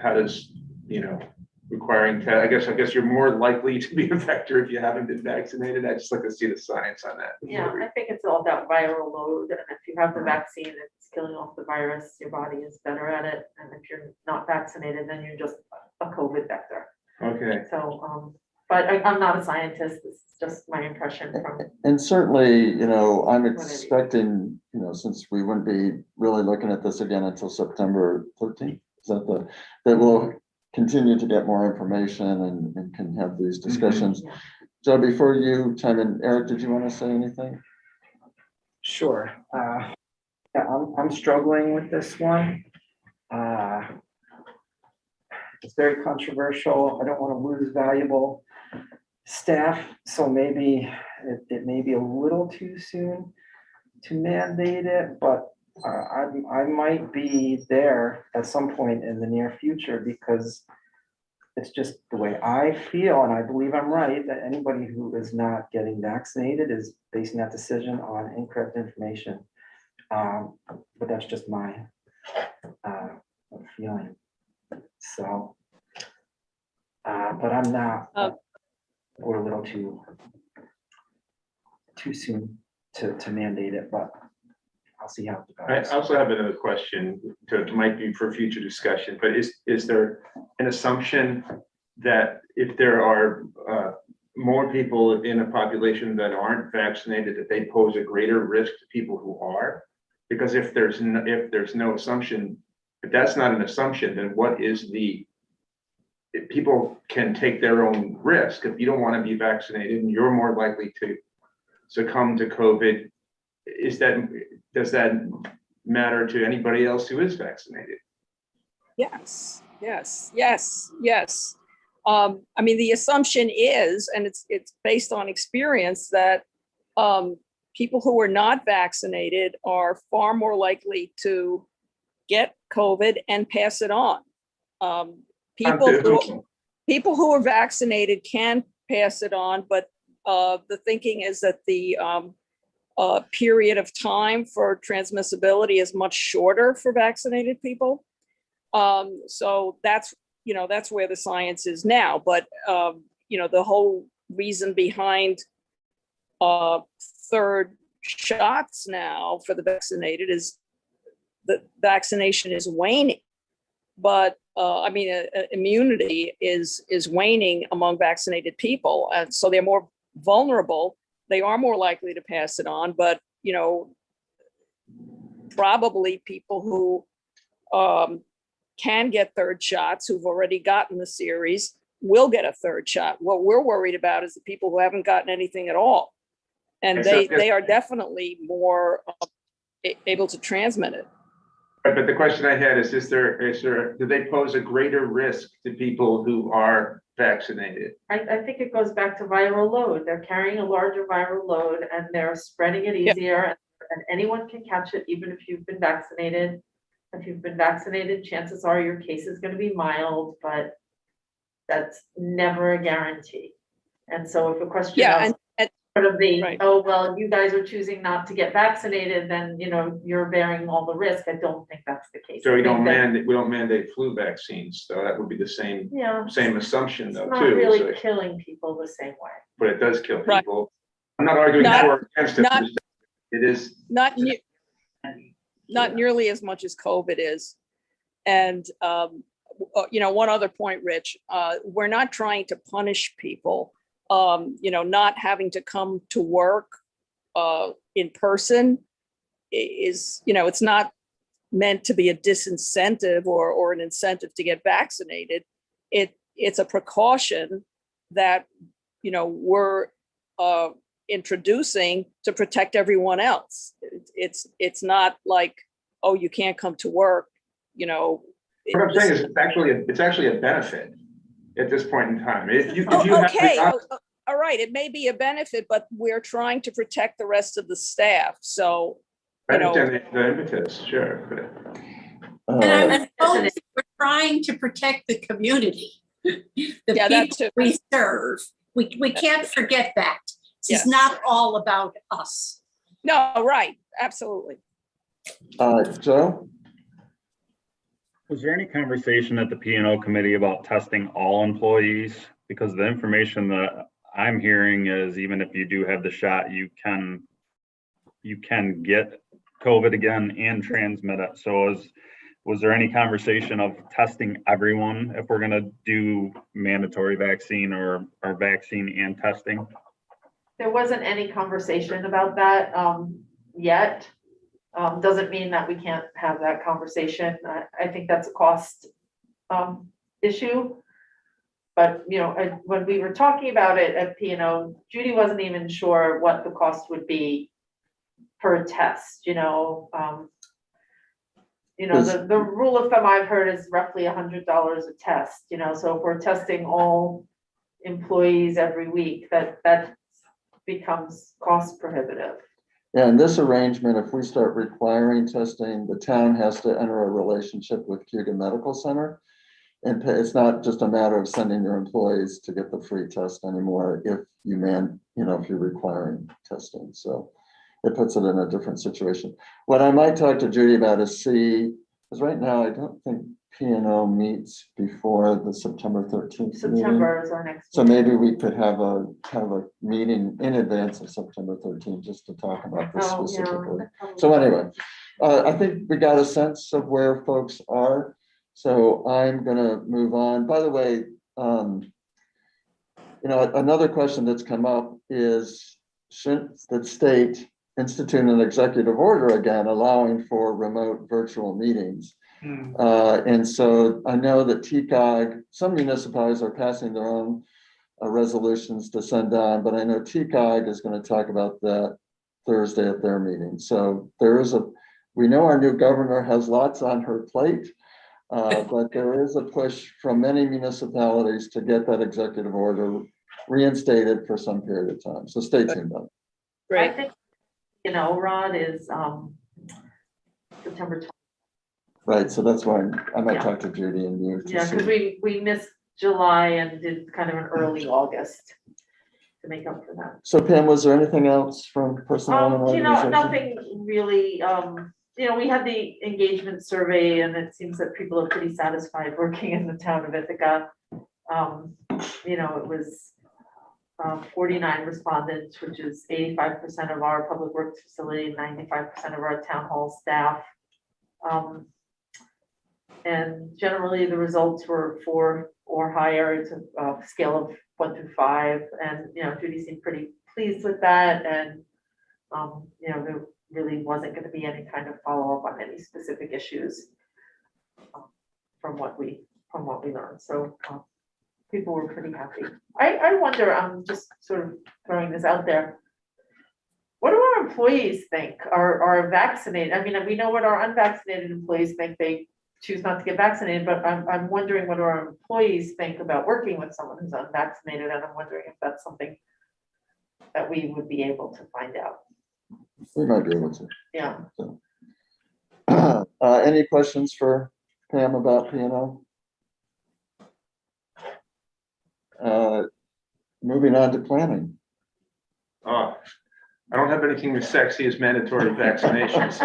requiring I guess you're more likely to be a vector if you haven't been vaccinated. I just like to see the science on that. Yeah, I think it's all about viral load, and if you have the vaccine, it's killing off the virus, your body is better at it, and if you're not vaccinated, then you're just a COVID vector. Okay. So, but I'm not a scientist, it's just my impression from. And certainly, I'm expecting, since we wouldn't be really looking at this again until September 13th, that we'll continue to get more information and can have these discussions. Yeah. Joe, before you chime in, Eric, did you want to say anything? Sure. Yeah, I'm struggling with this one. It's very controversial. I don't want to lose valuable staff, so maybe it may be a little too soon to mandate it, but I might be there at some point in the near future, because it's just the way I feel, and I believe I'm right, that anybody who is not getting vaccinated is basing that decision on incorrect information. But that's just my feeling. So, but I'm not, we're a little too soon to mandate it, but I'll see how it I goes. also have another question to might be for future discussion, but is there an assumption that if there are more people in a population that aren't vaccinated, that they pose a greater risk to people who are? Because if there's no assumption, if that's not an assumption, then what is if people can take their own risk. If you don't want to be vaccinated and you're more likely to succumb to COVID, does that matter to anybody else who is vaccinated? Yes. I mean, the assumption is, and it's based on experience, that people who are not vaccinated are far more likely to get COVID and pass it on. People who are vaccinated can pass it on, but the thinking is that the period of time for transmissibility is much shorter for vaccinated people. So that's where the science is now. But the whole reason behind third shots now for the vaccinated is that vaccination is waning. But immunity is waning among vaccinated people, and so they're more vulnerable. They are more likely to pass it on, but probably people who can get third shots, who've already gotten the series, will get a third shot. What we're worried about is the people who haven't gotten anything at all, and they are definitely more able to transmit it. But the question I had is do they pose a greater risk to people who are vaccinated? I think it goes back to viral load. They're carrying a larger viral load and they're spreading it easier, and anyone can catch it, even if you've been vaccinated. If you've been vaccinated, chances are your case is going to be mild, but that's never a guarantee. And so if a question sort of the, oh, well, you guys are choosing not to get vaccinated, then, you're bearing all the risk. I don't think that's the case. So we don't mandate flu vaccines, so that would be the same assumption though, it's too. not really killing people the same way. But it does kill people. I'm not arguing for or against it. It is not nearly as much as COVID is. And, one other point, Rich, we're not trying to punish people. Not having to come to work in person is, it's not meant to be a disincentive or an incentive to get vaccinated. It's a precaution that, we're introducing to protect everyone else. It's not like, oh, you can't come to work, What I'm saying is it's actually a benefit at this point in time. All right, it may be a benefit, but we're trying to protect the rest of the staff. So, I understand the impetus, sure. And we're trying to protect the community, the people we serve. We can't forget that. This is not all about us. No, right, absolutely. Joe? Was there any conversation at the P&O committee about testing all employees? Because the information that I'm hearing is even if you do have the shot, you can get COVID again and transmit it. So was there any conversation of testing everyone if we're going to do mandatory vaccine or vaccine and testing? There wasn't any conversation about that yet. Doesn't mean that we can't have that conversation. I think that's a cost issue. But, when we were talking about it at P&O, Judy wasn't even sure what the cost would be per test, the rule of thumb I've heard is roughly $100 a test, so if we're testing all employees every week, that becomes cost prohibitive. Yeah, in this arrangement, if we start requiring testing, the town has to enter a relationship with Cuda Medical Center. and it's not just a matter of sending your employees to get the free test anymore if if you're requiring testing. So it puts it in a different situation. What I might talk to Judy about is because right now I don't think P&O meets before the September 13th meeting. September is our next. So maybe we could have a kind of a meeting in advance of September 13th just to talk about this specifically. So anyway, I think we got a sense of where folks are. So I'm gonna move on. By the way, another question that's come up is, shouldn't the state institute an executive order again, allowing for remote virtual meetings? And so I know that TCOG, some municipalities are passing their own resolutions to send on, but I know TCOG is going to talk about that Thursday at their meeting. So we know our new governor has lots on her plate, but there is a push from many municipalities to get that executive order reinstated for some period of time. So stay tuned on it. Great. I think, Rod is September 20th. Right, so that's why I might Yeah. talk to Judy and you. Yeah, because we missed July and did kind of an early August to make up for that. So Pam, was there anything else from personnel and organization? Nothing really, we had the engagement survey and it seems that people are pretty satisfied working in the town of Ithaca. It was 49 respondents, which is 85% of our public works facility, 95% of our town hall staff. And generally the results were 4 or higher. It's a scale of 1 through 5. And, Judy seemed pretty pleased with that. And, there really wasn't going to be any kind of follow-up on any specific issues from what we learned. So people were pretty happy. I wonder, I'm just sort of throwing this out there. What do our employees think are vaccinated? I mean, we know what our unvaccinated employees think. They choose not to get vaccinated, but I'm wondering what our employees think about working with someone who's unvaccinated, and I'm wondering if that's something that we would be able to find out. We might be able to. Yeah. So. Any questions for Pam about P&O? Moving on to planning. I don't have anything as sexy as mandatory vaccinations.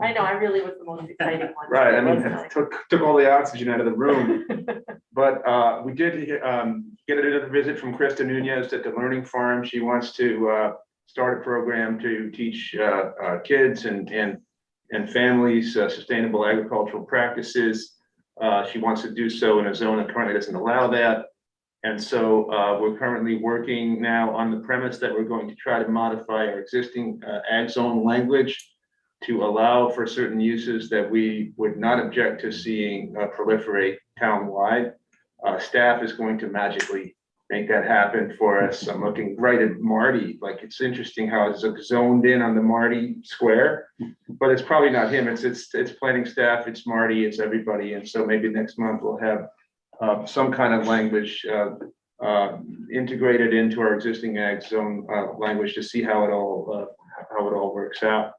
I know, I really was the most exciting one. Right, I mean, it took all the oxygen out of the room. But we did get another visit from Krista Nunez at the Learning Farm. She wants to start a program to teach kids and families sustainable agricultural practices. She wants to do so in a zone that currently doesn't allow that. And so we're currently working now on the premise that we're going to try to modify our existing ag zone language to allow for certain uses that we would not object to seeing proliferate town-wide. Staff is going to magically make that happen for us. I'm looking right at Marty. Like, it's interesting how it's zoned in on the Marty square, but it's probably not him. It's planning staff, it's Marty, it's everybody. And so maybe next month we'll have some kind of language integrated into our existing ag zone language to see how it all works out.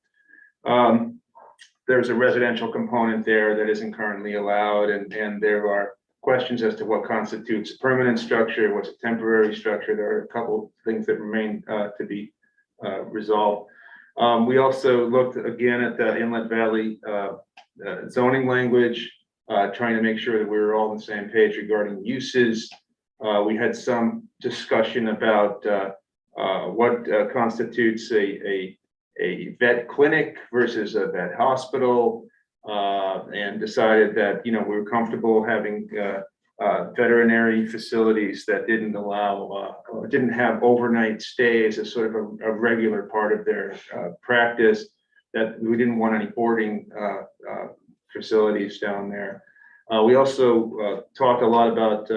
There's a residential component there that isn't currently allowed, and there are questions as to what constitutes a permanent structure, what's a temporary structure. There are a couple things that remain to be resolved. We also looked again at the Inlet Valley zoning language, trying to make sure that we were all on the same page regarding uses. We had some discussion about what constitutes a vet clinic versus a vet hospital, and decided that we were comfortable having veterinary facilities that didn't allow or didn't have overnight stays as sort of a regular part of their practice, that we didn't want any boarding facilities down there. We also talked a lot about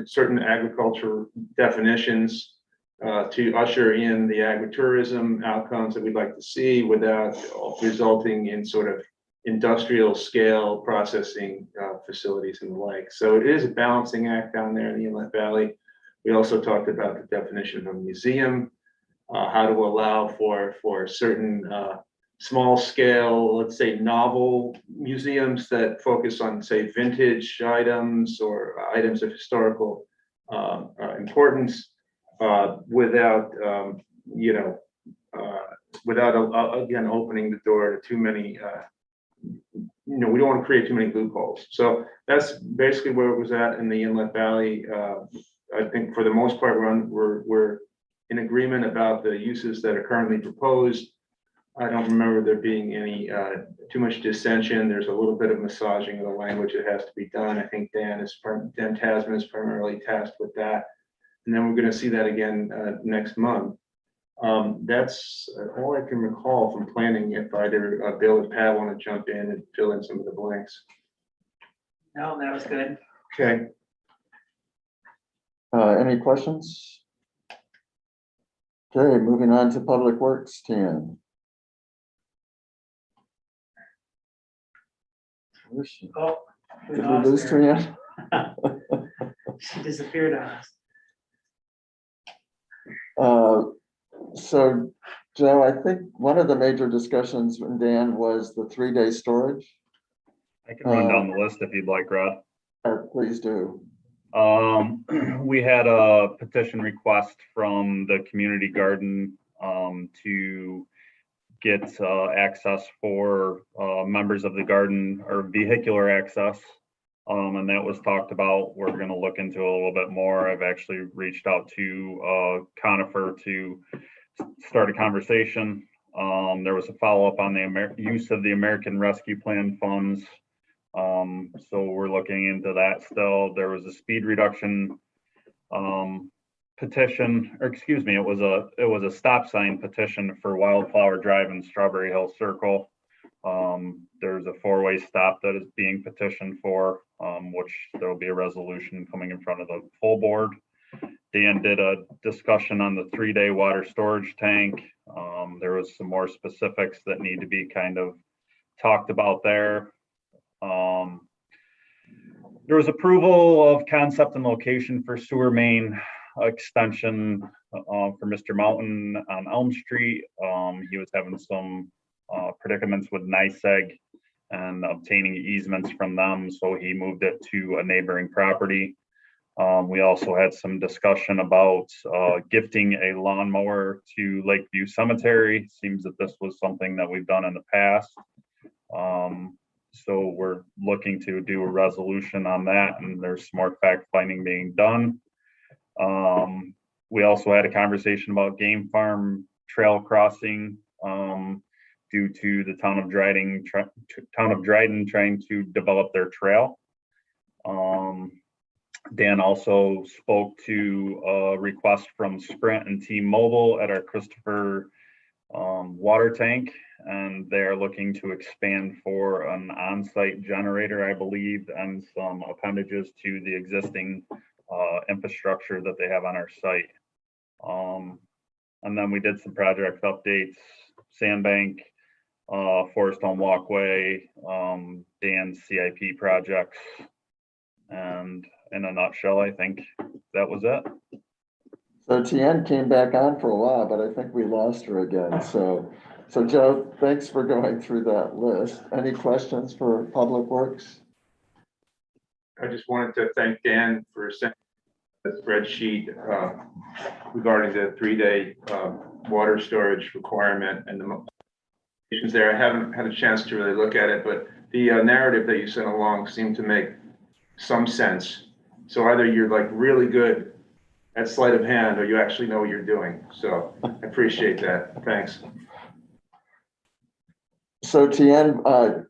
certain agriculture definitions to usher in the agritourism outcomes that we'd like to see without resulting in sort of industrial scale processing facilities and the like. So it is a balancing act down there in the Inlet Valley. We also talked about the definition of a museum, how to allow for certain small scale, let's say novel museums that focus on, say, vintage items or items of historical importance, without, without again, opening the door to too many, we don't want to create too many loopholes. So that's basically where it was at in the Inlet Valley. I think for the most part, we're in agreement about the uses that are currently proposed. I don't remember there being any too much dissension. There's a little bit of massaging of the language that has to be done. I think Dan Tasman is primarily tasked with that. And then we're going to see that again next month. That's all I can recall from planning. If either Bill or Pat want to jump in and fill in some of the blanks. No, that was good. Okay. Any questions? Okay, moving on to Public Works, Tian. Where's she? Oh, we Did we lost lose her. Tian? She disappeared on us. So, Joe, I think one of the major discussions with Dan was the 3-day storage. I can run down the list if you'd like, Rod. Please do. We had a petition request from the community garden to get access for members of the garden, or vehicular access. And that was talked about. We're going to look into a little bit more. I've actually reached out to Conifer to start a conversation. There was a follow-up on the use of the American Rescue Plan funds. So we're looking into that still. There was a speed reduction petition, or excuse me, it was a stop sign petition for Wildflower Drive and Strawberry Hill Circle. There's a 4-way stop that is being petitioned for, which there will be a resolution coming in front of the full board. Dan did a discussion on the 3-day water storage tank. There was some more specifics that need to be kind of talked about there. There was approval of concept and location for sewer main extension for Mr. Mountain on Elm Street. He was having some predicaments with NYSEG and obtaining easements from them, so he moved it to a neighboring property. We also had some discussion about gifting a lawnmower to Lakeview Cemetery. Seems that this was something that we've done in the past. So we're looking to do a resolution on that, and there's some more fact finding being done. We also had a conversation about game farm trail crossing due to the town of Dryden trying to develop their trail. Dan also spoke to a request from Sprint and T-Mobile at our Christopher water tank, and they're looking to expand for an on-site generator, I believe, and some appendages to the existing infrastructure that they have on our site. And then we did some project updates, Sandbank, Forest Home Walkway, Dan's CIP projects, and in a nutshell, I think that was it. So Tian came back on for a while, but I think we lost her again. So Joe, thanks for going through that list. Any questions for Public Works? I just wanted to thank Dan for sending the spreadsheet regarding the 3-day water storage requirement and the motions there. I haven't had a chance to really look at it, but the narrative that you sent along seemed to make some sense. So either you're like really good at sleight of hand, or you actually know what you're doing. So I appreciate that. Thanks. So Tian,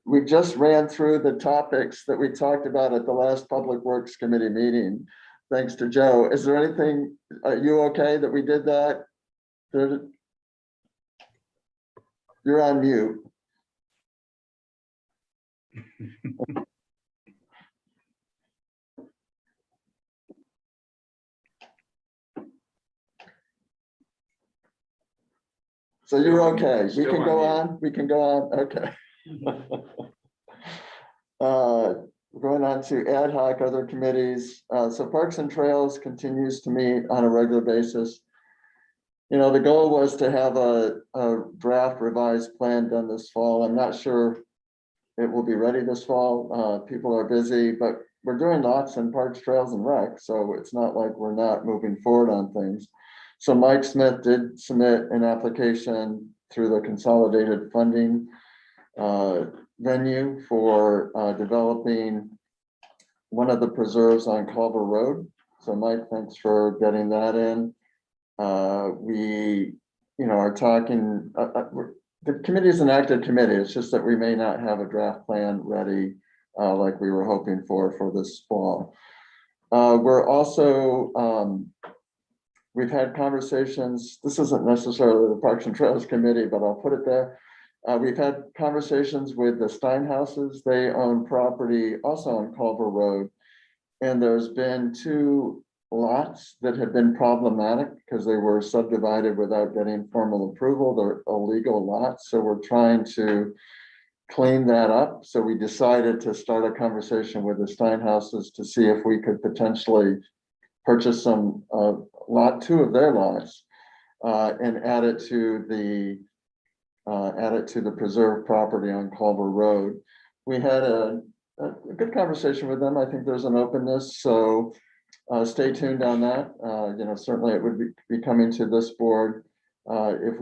we just ran through the topics that we talked about at the last Public Works Committee meeting. Thanks to Joe. Is there anything, are you okay that we did that? You're on mute. So you're okay. We can go on. We can go on. Okay. Going on to ad hoc other committees. So Parks and Trails continues to meet on a regular basis. the goal was to have a draft revised plan done this fall. I'm not sure it will be ready this fall. People are busy, but we're doing lots in parks, trails, and rec, so it's not like we're not moving forward on things. So Mike Smith did submit an application through the consolidated funding venue for developing one of the preserves on Culver Road. So Mike, thanks for getting that in. We, are talking, the committee is an active committee. It's just that we may not have a draft plan ready like we were hoping for this fall. We're also, we've had conversations, this isn't necessarily the Parks and Trails Committee, but I'll put it there. We've had conversations with the Steinhouses. They own property also on Culver Road. And there's been 2 lots that have been problematic because they were subdivided without getting formal approval. They're illegal lots. So we're trying to clean that up. So we decided to start a conversation with the Steinhouses to see if we could potentially purchase some lot 2 of their lots and add it to the preserved property on Culver Road. We had a good conversation with them. I think there's an openness, so stay tuned on that. Certainly it would be coming to this board if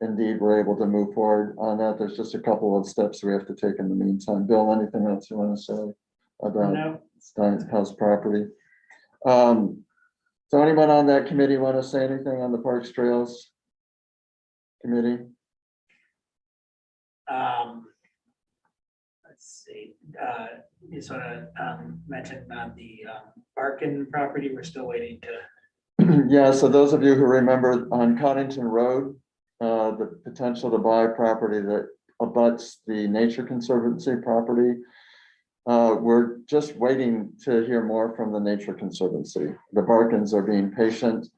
indeed we're able to move forward on that. There's just a couple of steps we have to take in the meantime. Bill, anything else you want to say about Steinhouse property? So anyone on that committee want to say anything on the Parks Trails Committee? Let's see, you sort of mentioned on the Barkin property, we're still waiting to. Yeah, so those of you who remember on Coddington Road, the potential to buy property that abuts the Nature Conservancy property, we're just waiting to hear more from the Nature Conservancy. The Barkins are being patient,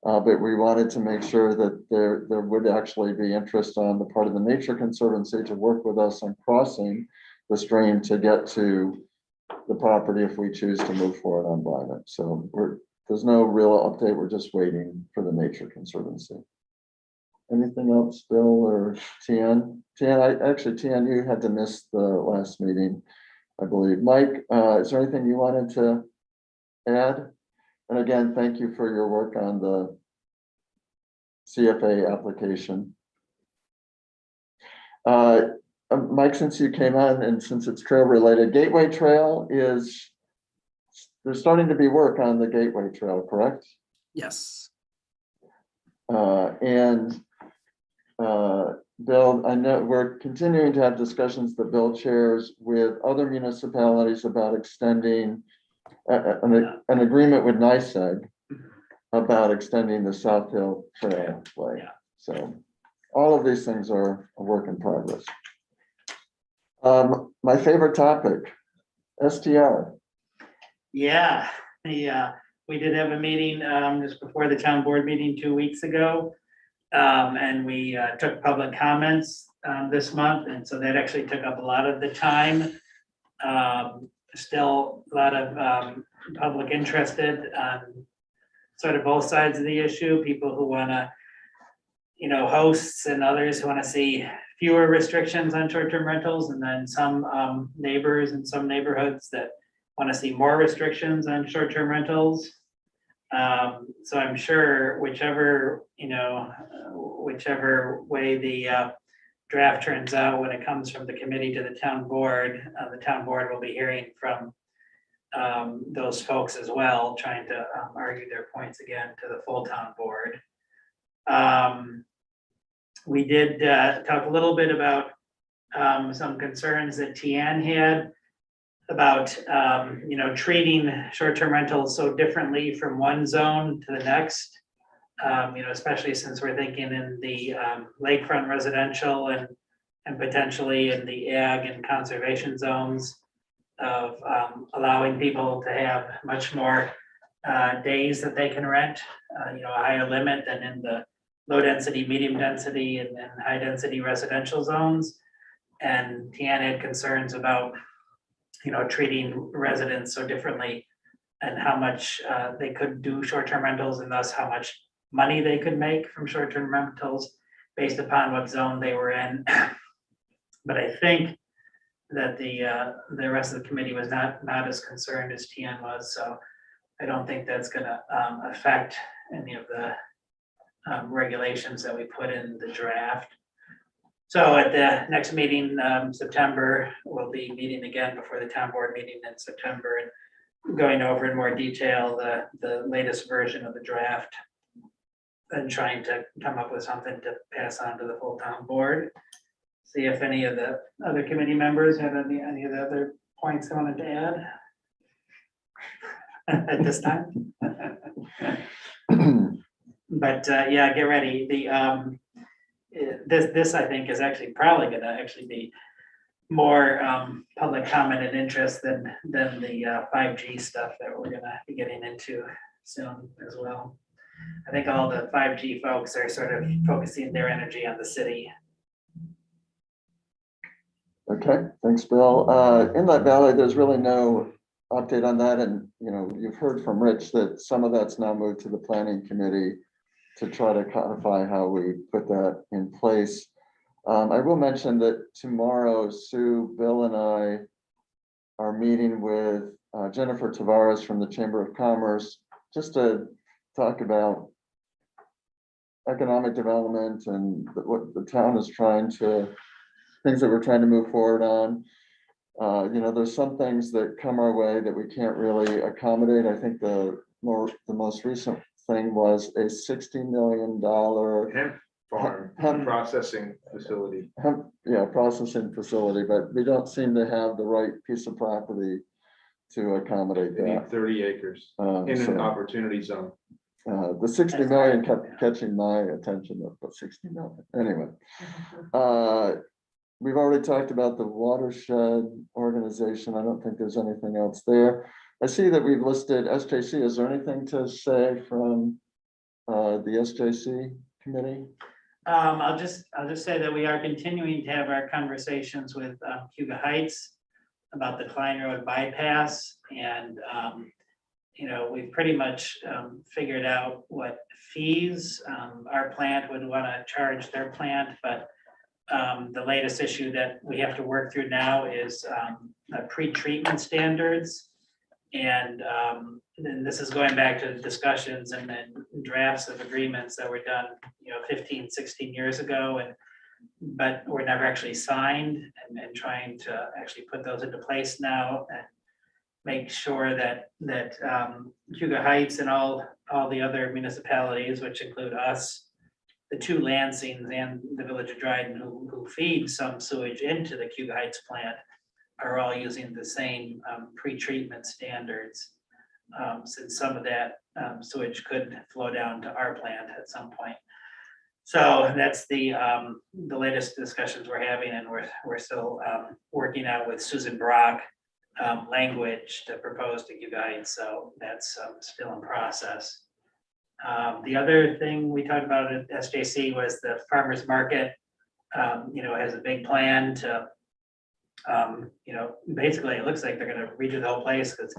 but we wanted to make sure that there would actually be interest on the part of the Nature Conservancy to work with us on crossing the stream to get to the property if we choose to move forward on buying it. So there's no real update. We're just waiting for the Nature Conservancy. Anything else, Bill or Tian? Tian, you had to miss the last meeting, I believe. Mike, is there anything you wanted to add? And again, thank you for your work on the CFA application. Mike, since you came on and since it's trail related, Gateway Trail there's starting to be work on the Gateway Trail, correct? Yes. Bill, I know we're continuing to have discussions that Bill chairs with other municipalities about extending an agreement with NYSEG about extending the South Hill Trail way. Yeah. So all of these things are a work in progress. My favorite topic, STR. Yeah, we did have a meeting just before the town board meeting 2 weeks ago. And we took public comments this month, and so that actually took up a lot of the time. Still a lot of public interested on sort of both sides of the issue, people who want to, hosts and others who want to see fewer restrictions on short-term rentals, and then some neighbors in some neighborhoods that want to see more restrictions on short-term rentals. So I'm sure whichever way the draft turns out when it comes from the committee to the town board will be hearing from those folks as well, trying to argue their points again to the full town board. We did talk a little bit about some concerns that Tian had about treating short-term rentals so differently from one zone to the next, especially since we're thinking in the lakefront residential and potentially in the ag and conservation zones of allowing people to have much more days that they can rent, a higher limit than in the low density, medium density, and high density residential zones. And Tian had concerns about treating residents so differently and how much they could do short-term rentals, and thus how much money they could make from short-term rentals based upon what zone they were in. But I think that the rest of the committee was not as concerned as TN was, so I don't think that's gonna affect any of the regulations that we put in the draft. So at the next meeting, September, we'll be meeting again before the town board meeting in September and going over in more detail the latest version of the draft and trying to come up with something to pass on to the full town board. See if any of the other committee members have any of the other points they wanted to add at this time. But yeah, get ready. This I think is actually probably going to actually be more public comment and interest than the 5G stuff that we're going to be getting into soon as well. I think all the 5G folks are sort of focusing their energy on the city. Okay, thanks, Bill. Inlet Valley, there's really no update on that. And, you know, you've heard from Rich that some of that's now moved to the planning committee to try to codify how we put that in place. I will mention that tomorrow, Sue, Bill, and I are meeting with Jennifer Tavares from the Chamber of Commerce just to talk about economic development and what the town is trying to, things that we're trying to move forward on. You know, there's some things that come our way that we can't really accommodate. I think the most recent thing was a $60 million Hemp farm processing facility. Processing facility, but we don't seem to have the right piece of property to accommodate They need that. 30 acres in an opportunity zone. The 60 million kept catching my attention, but 60 million. Anyway, we've already talked about the Watershed organization. I don't think there's anything else there. I see that we've listed SJC. Is there anything to say from the SJC committee? I'll just say that we are continuing to have our conversations with Cuba Heights about the Klein Road bypass, and you know, we've pretty much figured out what fees our plant would want to charge their plant, but the latest issue that we have to work through now is pre-treatment standards. And then this is going back to the discussions and then drafts of agreements that were done, you know, 15, 16 years ago, but were never actually signed, and trying to actually put those into place now and make sure that Hugo Heights and all the other municipalities, which include us, the two Lansings and the Village of Dryden, who feed some sewage into the Hugo Heights plant, are all using the same pre-treatment standards, since some of that sewage could flow down to our plant at some point. So that's the latest discussions we're having, and we're still working out with Susan Brock language to propose to you guys. So that's still in process. The other thing we talked about at SJC was the farmers market. You know, has a big plan to you know, basically it looks like they're going to redo the whole place, because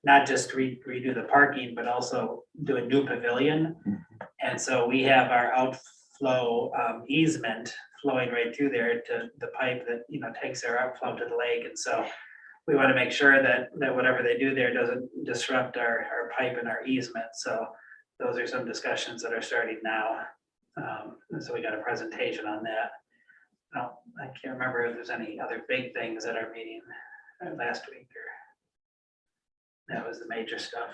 not just redo the parking, but also do a new pavilion. And so we have our outflow easement flowing right through there to the pipe that, you know, takes our outflow to the lake. And so we want to make sure that whatever they do there doesn't disrupt our pipe and our easement. So those are some discussions that are starting now. And so we got a presentation on that. I can't remember if there's any other big things at our meeting last week, or that was the major stuff.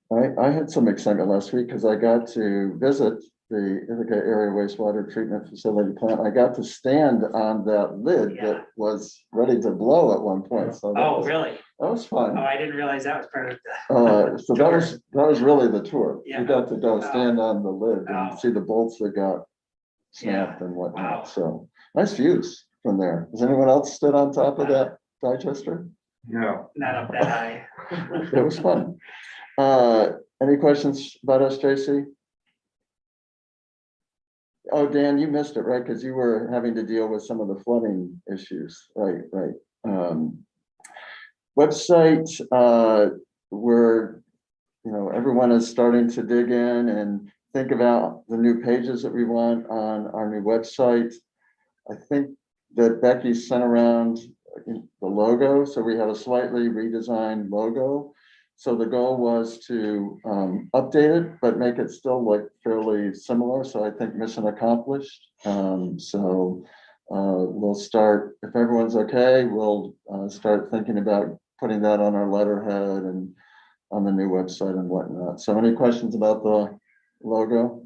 I had some excitement last week because I got to visit the Ithaca Area Wastewater Treatment Facility plant. I got to stand on that lid that was ready to blow at one point. So really? That was fun. Oh, I didn't realize that was part of the. So that was really the tour. Yeah. We got to go stand on the lid and see the bolts that got snapped and whatnot. Wow. So nice views from there. Has anyone else stood on top of that digester? No. Not up that high. It was fun. Any questions about SJC? Oh, Dan, you missed it, right? Because you were having to deal with some of the flooding issues. Right. Website, where, you know, everyone is starting to dig in and think about the new pages that we want on our new website. I think that Becky sent around the logo, so we have a slightly redesigned logo. So the goal was to update it, but make it still like fairly similar. So I think mission accomplished. We'll start, if everyone's okay, we'll start thinking about putting that on our letterhead and on the new website and whatnot. So any questions about the logo?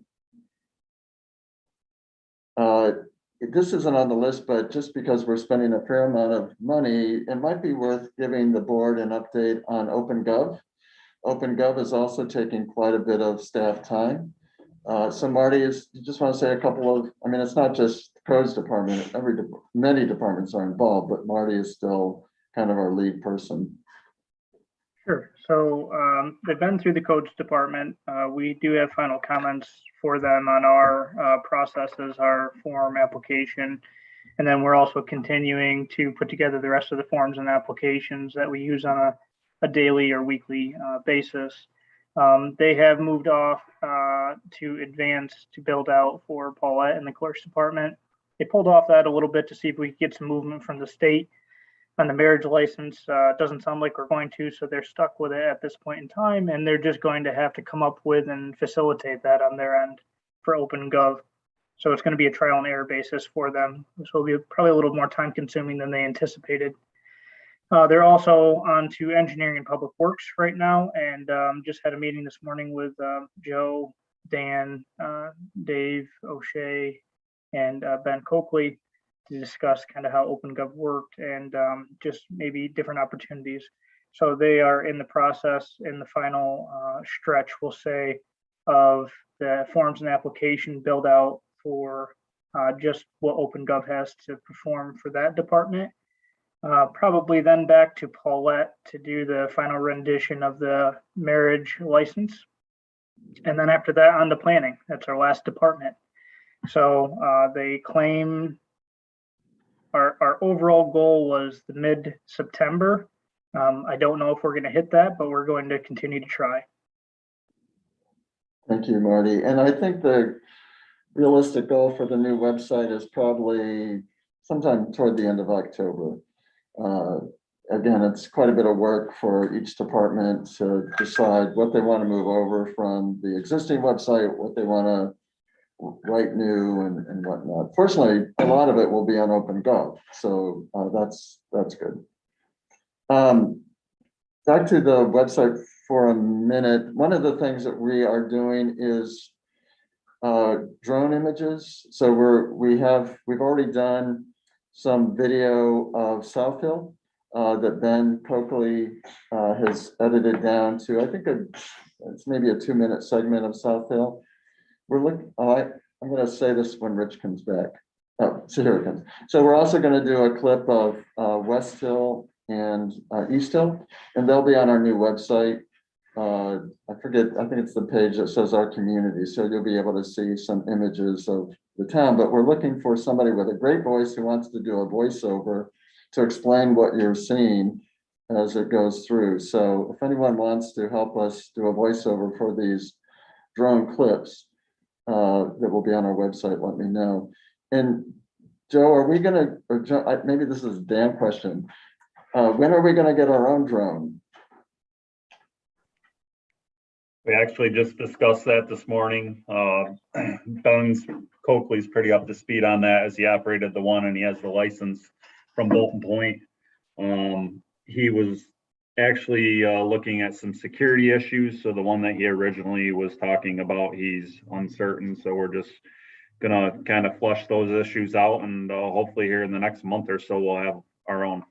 This isn't on the list, but just because we're spending a fair amount of money, it might be worth giving the board an update on OpenGov. OpenGov is also taking quite a bit of staff time. So Marty, you just want to say a couple of, I mean, it's not just the codes department, many departments are involved, but Marty is still kind of our lead person. Sure. So they've been through the codes department. We do have final comments for them on our processes, our form application. And then we're also continuing to put together the rest of the forms and applications that we use on a daily or weekly basis. They have moved off to advance to build out for Paulette in the clerk's department. They pulled off that a little bit to see if we could get some movement from the state on the marriage license. It doesn't sound like we're going to, so they're stuck with it at this point in time, and they're just going to have to come up with and facilitate that on their end for OpenGov. So it's going to be a trial and error basis for them. This will be probably a little more time consuming than they anticipated. They're also on to engineering and public works right now, and just had a meeting this morning with Joe, Dan, Dave O'Shea, and Ben Coakley to discuss kind of how OpenGov worked and just maybe different opportunities. So they are in the process, in the final stretch, we'll say, of the forms and application build out for just what OpenGov has to perform for that department. Probably then back to Paulette to do the final rendition of the marriage license. And then after that, on to planning. That's our last department. So they claim our overall goal was the mid-September. I don't know if we're going to hit that, but we're going to continue to try. Thank you, Marty. And I think the realistic goal for the new website is probably sometime toward the end of October. Again, it's quite a bit of work for each department to decide what they want to move over from the existing website, what they want to write new and whatnot. Fortunately, a lot of it will be on OpenGov, so that's good. Back to the website for a minute. One of the things that we are doing is drone images. So we've already done some video of South Hill that Ben Coakley has edited down to, I think it's maybe a 2-minute segment of South Hill. We're looking, I'm going to say this when Rich comes back. Oh, so here it comes. So we're also going to do a clip of West Hill and East Hill, and they'll be on our new website. I forget, I think it's the page that says our community. So you'll be able to see some images of the town, but we're looking for somebody with a great voice who wants to do a voiceover to explain what you're seeing as it goes through. So if anyone wants to help us do a voiceover for these drone clips that will be on our website, let me know. And Joe, are we gonna, or Joe, maybe this is a Dan question. When are we gonna get our own drone? We actually just discussed that this morning. Ben Coakley's pretty up to speed on that as he operated the one and he has the license from Bolton Point. He was actually looking at some security issues. So the one that he originally was talking about, he's uncertain. So we're just gonna kind of flush those issues out, and hopefully here in the next month or so, we'll have our own.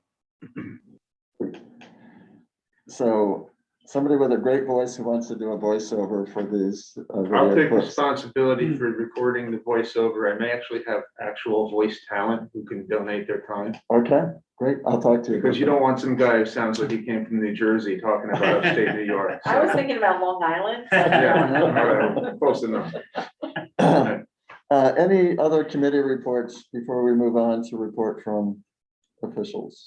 So somebody with a great voice who wants to do a voiceover for these. I'll take clips. responsibility for recording the voiceover. I may actually have actual voice talent who can donate their time. Okay, great. I'll talk to you. Because you don't want some guy who sounds like he came from New Jersey talking about upstate New York. I was thinking about Long Island. Yeah, all right, close enough. Any other committee reports before we move on to report from officials?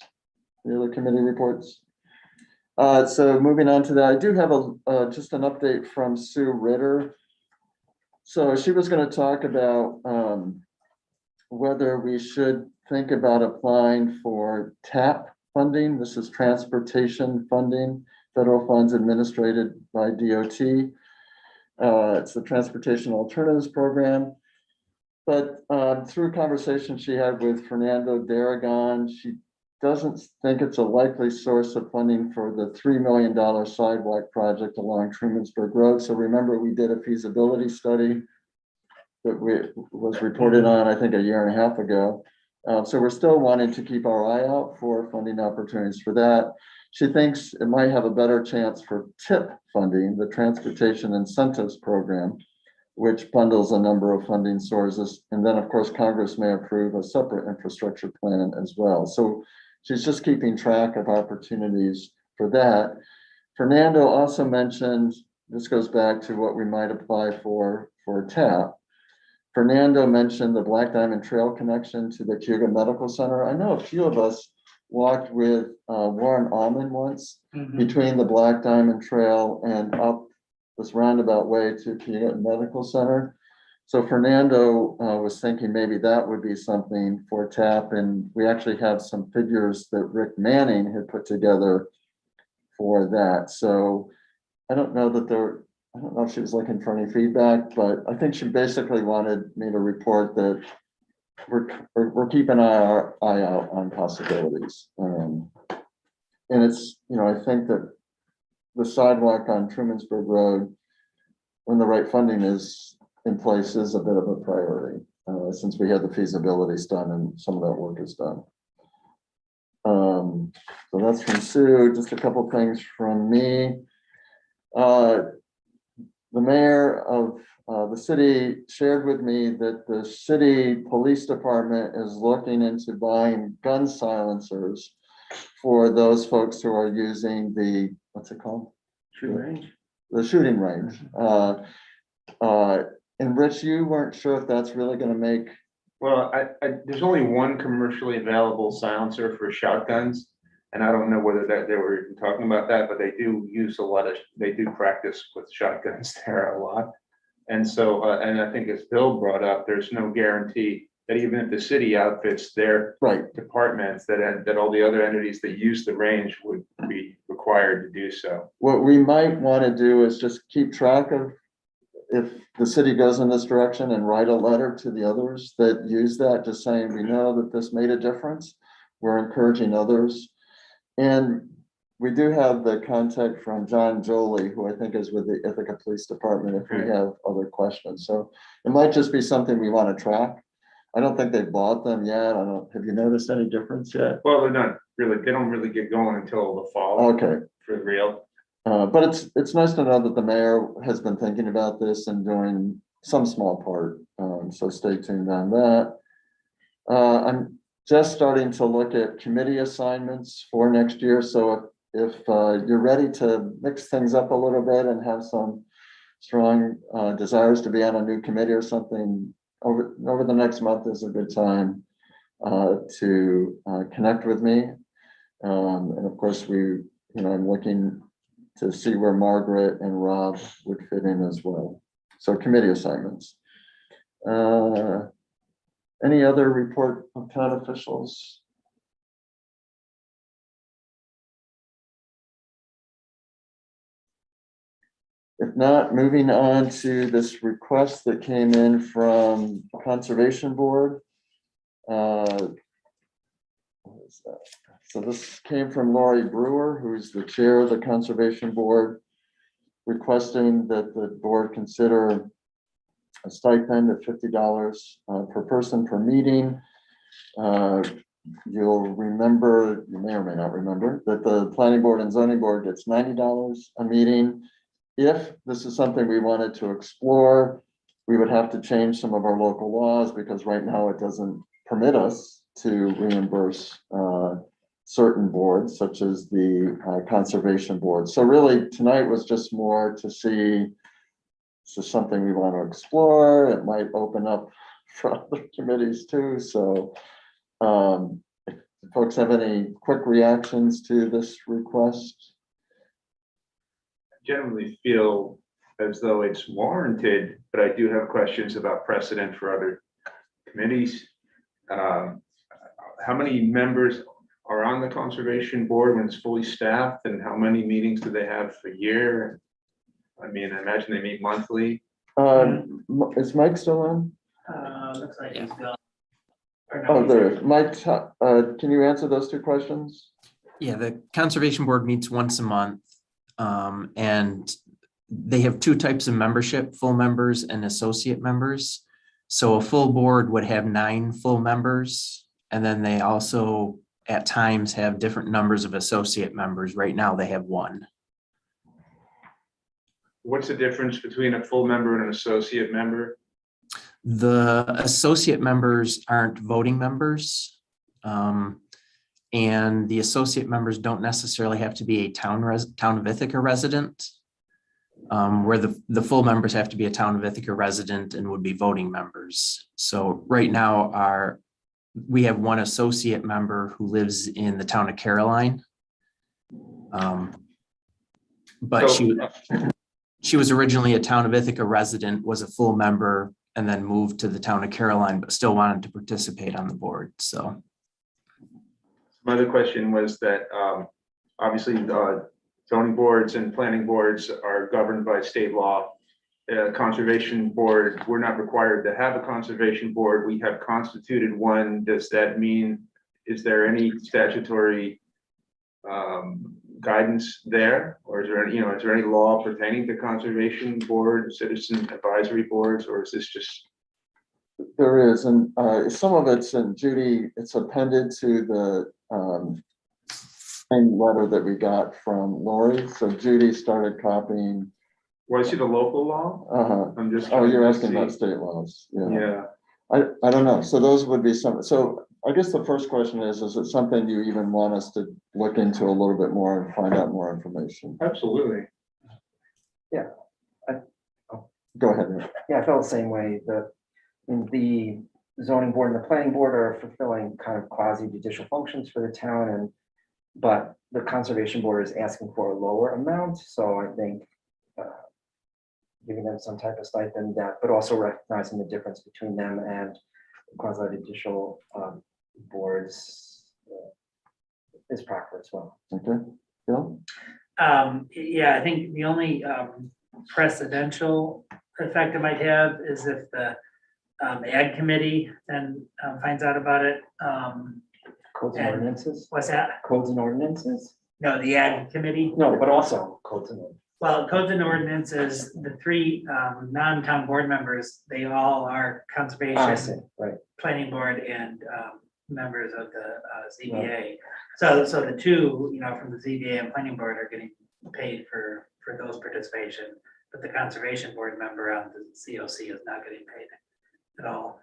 Any other committee reports? So moving on to that, I do have just an update from Sue Ritter. So she was going to talk about whether we should think about applying for TAP funding. This is transportation funding, federal funds administered by DOT. It's the Transportation Alternatives Program. But through conversation she had with Fernando Daragon, she doesn't think it's a likely source of funding for the $3 million sidewalk project along Trumansburg Road. So remember, we did a feasibility study that was reported on, I think, a year and a half ago. So we're still wanting to keep our eye out for funding opportunities for that. She thinks it might have a better chance for TIP funding, the Transportation Incentives Program, which bundles a number of funding sources. And then, of course, Congress may approve a separate infrastructure plan as well. So she's just keeping track of opportunities for that. Fernando also mentioned, this goes back to what we might apply for TAP. Fernando mentioned the Black Diamond Trail connection to the Cayuga Medical Center. I know a few of us walked with Warren Allman once between the Black Diamond Trail and up this roundabout way to Cayuga Medical Center. So Fernando was thinking maybe that would be something for TAP, and we actually have some figures that Rick Manning had put together for that. So I don't know if she was looking for any feedback, but I think she basically wanted me to report that we're keeping our eye out on possibilities. And it's, I think that the sidewalk on Trumansburg Road, when the right funding is in place, is a bit of a priority, since we had the feasibilities done and some of that work is done. So that's from Sue. Just a couple things from me. The mayor of the city shared with me that the city police department is looking into buying gun silencers for those folks who are using the, what's it called? Shooting range. The shooting range. And Rich, you weren't sure if that's really going to make. Well, there's only one commercially available silencer for shotguns. And I don't know whether that they were even talking about that, but they do use they do practice with shotguns there a lot. And so, and I think as Bill brought up, there's no guarantee that even if the city outfits their departments, that all the other entities that use the range would be required to do so. What we might want to do is just keep track of if the city goes in this direction and write a letter to the others that use that, just saying, we know that this made a difference. We're encouraging others. And we do have the contact from John Jolie, who I think is with the Ithaca Police Department, if we have other questions. So it might just be something we want to track. I don't think they've bought them yet. Have you noticed any difference yet? Well, they don't really get going until the fall. Okay. For real. But it's nice to know that the mayor has been thinking about this and doing some small part. So stay tuned on that. I'm just starting to look at committee assignments for next year. So if you're ready to mix things up a little bit and have some strong desires to be on a new committee or something, over the next month is a good time to connect with me. And of course, I'm looking to see where Margaret and Rob would fit in as well. So committee assignments. Any other report of town officials? If not, moving on to this request that came in from Conservation Board. What is that? So this came from Lori Brewer, who's the chair of the Conservation Board, requesting that the board consider a stipend of $50 per person per meeting. You'll remember, you may or may not remember, that the Planning Board and Zoning Board gets $90 a meeting. If this is something we wanted to explore, we would have to change some of our local laws, because right now it doesn't permit us to reimburse certain boards, such as the Conservation Board. So really tonight was just more to see, this is something we want to explore. It might open up for other committees too. So if folks have any quick reactions to this request? I generally feel as though it's warranted, but I do have questions about precedent for other committees. How many members are on the conservation board when it's fully staffed, and how many meetings do they have a year? I mean, I imagine they meet monthly. Is Mike still on? Looks like he's gone. Oh, there is. Mike, can you answer those two questions? Yeah, the conservation board meets once a month. And they have two types of membership, full members and associate members. So a full board would have 9 full members. And then they also at times have different numbers of associate members. Right now they have 1. What's the difference between a full member and an associate member? The associate members aren't voting members. And the associate members don't necessarily have to be a town of Ithaca resident. Where the full members have to be a town of Ithaca resident and would be voting members. So right now we have 1 associate member who lives in the town of Caroline. But she was originally a town of Ithaca resident, was a full member, and then moved to the town of Caroline, but still wanted to participate on the board, so. My other question was that obviously zoning boards and planning boards are governed by state law. Conservation board, we're not required to have a conservation board. We have constituted one. Does that mean, is there any statutory guidance there? Or is there any, is there any law pertaining to conservation board, citizen advisory boards, or is this just? There is, and some of it's in Judy, it's appended to the same letter that we got from Lori. So Judy started copying. Well, I see the local law. I'm just. Oh, you're asking about state laws. Yeah. I don't know. So those would be some. So I guess the first question is it something you even want us to look into a little bit more and find out more information? Absolutely. Yeah. Go ahead. Yeah, I felt the same way. The zoning board and the planning board are fulfilling kind of quasi judicial functions for the town, but the conservation board is asking for a lower amount. So I think giving them some type of stipend but also recognizing the difference between them and quasi judicial boards is proper as well. Okay, Bill? Yeah, I think the only precedential effect it might have is if the ag committee then finds out about it. Codes and ordinances? What's that? Codes and ordinances? No, the ag committee. No, but also codes and ordinances. Well, codes and ordinances, the 3 non-town board members, they all are I conservation, see, right. planning board, and members of the ZBA. So the 2, from the ZBA and planning board are getting paid for those participation, but the conservation board member on the COC is not getting paid at all.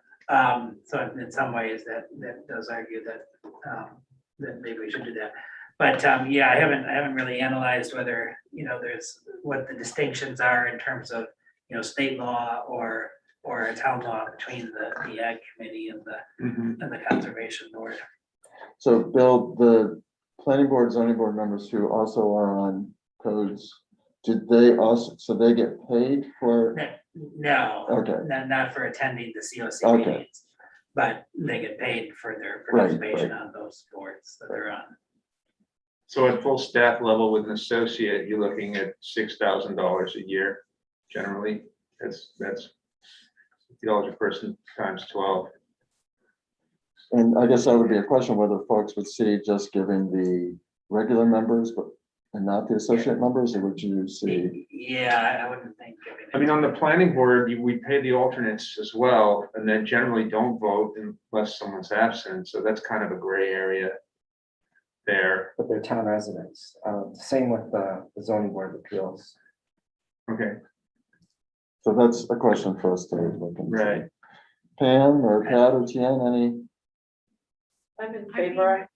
So in some ways that does argue that maybe we should do that. But yeah, I haven't really analyzed whether, there's what the distinctions are in terms of, state law or a town law between the ag committee and the conservation board. So Bill, the planning board, zoning board members who also are on codes, did they also, so they get paid for? No, Okay. not for attending the COC Okay. meetings, but they get paid for their Right, participation on those boards that they're on. So at full staff level with an associate, you're looking at $6,000 a year, generally. That's $50 a person times 12. And I guess that would be a question whether folks would see just giving the regular members, but and not the associate members, or would you see? Yeah, I wouldn't think. I mean, on the planning board, we pay the alternates as well, and then generally don't vote unless someone's absent. So that's kind of a gray area there. But they're town residents. Same with the zoning board of appeals. Okay, So that's a question for us to look into. right. Pam or Pat or Tian, any? I'm in favor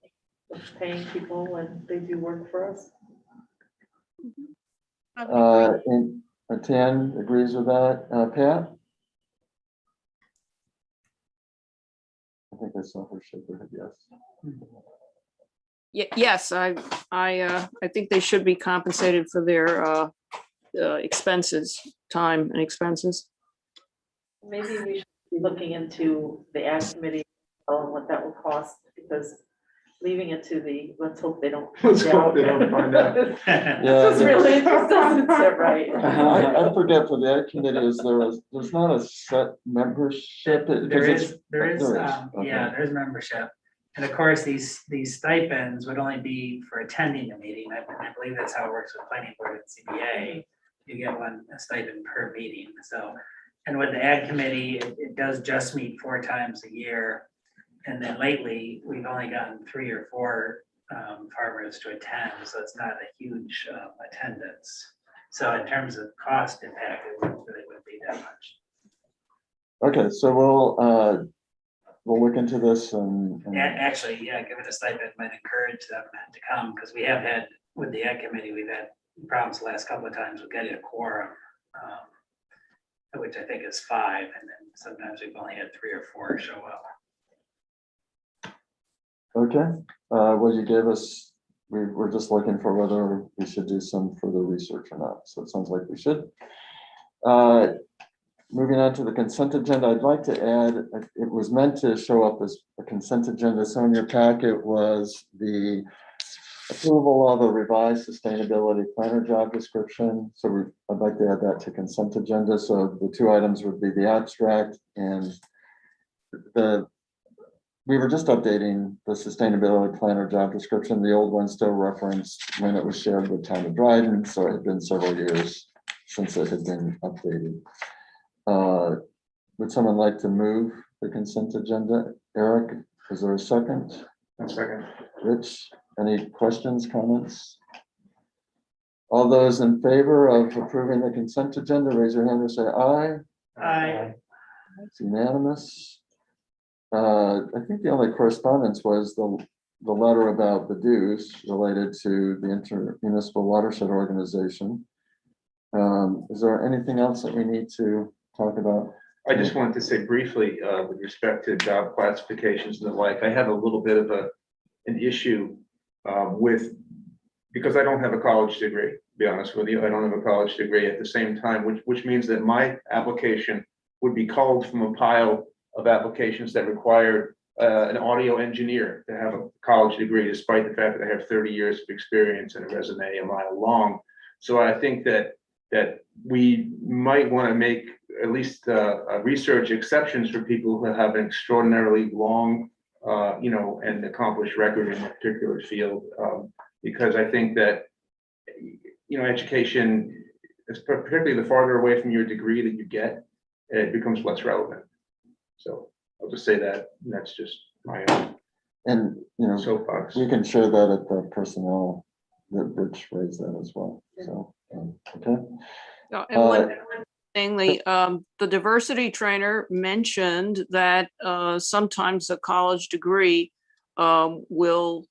of paying people when they do work for us. And Tian agrees with that. Pat? I think I saw her shake her head, yes. Yes, I think they should be compensated for their expenses, time and expenses. Maybe we should be looking into the ad committee and what that will cost, because leaving it to the, let's hope they don't. Let's find hope out. they don't find out. Just really, it just doesn't sit right. I forget for the ad committee, there's not a set membership. There's membership. And of course, these stipends would only be for attending the meeting. I believe that's how it works with planning board and CBA. You get a stipend per meeting. So, and with the ad committee, it does just meet 4 times a year. And then lately, we've only gotten 3 or 4 farmers to attend, so it's not a huge attendance. So in terms of cost impact, it really wouldn't be that much. Okay, so we'll look into this and. Actually, yeah, giving a stipend might encourage them to come, because we have had, with the ad committee, we've had problems the last couple of times with getting a quorum, which I think is 5, and then sometimes we've only had 3 or 4 show up. Okay, well, you gave us, we're just looking for whether we should do some further research or not. So it sounds like we should. Moving on to the consent agenda, I'd like to add, it was meant to show up as a consent agenda. So in your packet was the approval of a revised sustainability planner job description. So I'd like to add that to consent agenda. So the 2 items would be the abstract and we were just updating the sustainability planner job description. The old one still referenced when it was shared with Town of Dryden, so it had been several years since it had been updated. Would someone like to move the consent agenda? Eric, is there a second? A second. Rich, any questions, comments? All those in favor of approving the consent agenda, raise your hand or say aye. Aye. It's unanimous. I think the only correspondence was the letter about the dues related to the Intermunicipal Watershed Organization. Is there anything else that we need to talk about? I just wanted to say briefly, with respect to job classifications and the like, I have a little bit of an issue because I don't have a college degree, to be honest with you. I don't have a college degree at the same time, which means that my application would be culled from a pile of applications that required an audio engineer to have a college degree, despite the fact that I have 30 years of experience and a resume a mile long. So I think that we might want to make at least research exceptions for people who have an extraordinarily long, and accomplished record in a particular field, because I think that, education, particularly the farther away from your degree that you get, it becomes less relevant. So I'll just say that, and that's just my own. And, soapbox. we can share that at the personnel, that Rich raised that as well. So, okay. And one thing, the diversity trainer mentioned that sometimes a college degree will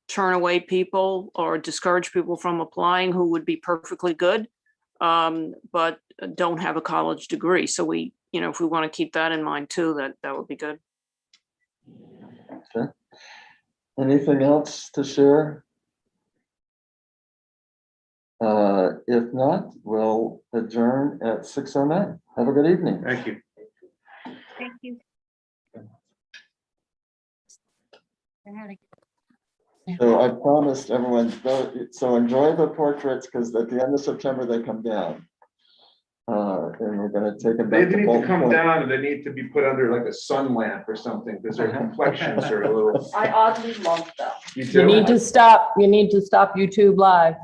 turn away people or discourage people from applying who would be perfectly good, but don't have a college degree. So we, if we want to keep that in mind too, that would be good. Okay. Anything else to share? If not, we'll adjourn at 6:09. Have a good evening. Thank you. Thank you. So I promised everyone, so enjoy the portraits, because at the end of September, they come down. And we're gonna take them They back to need to come Bolton. down, and they need to be put under like a sun lamp or something, because their complexions are a little. I oddly love them. You You do? need to stop YouTube Live.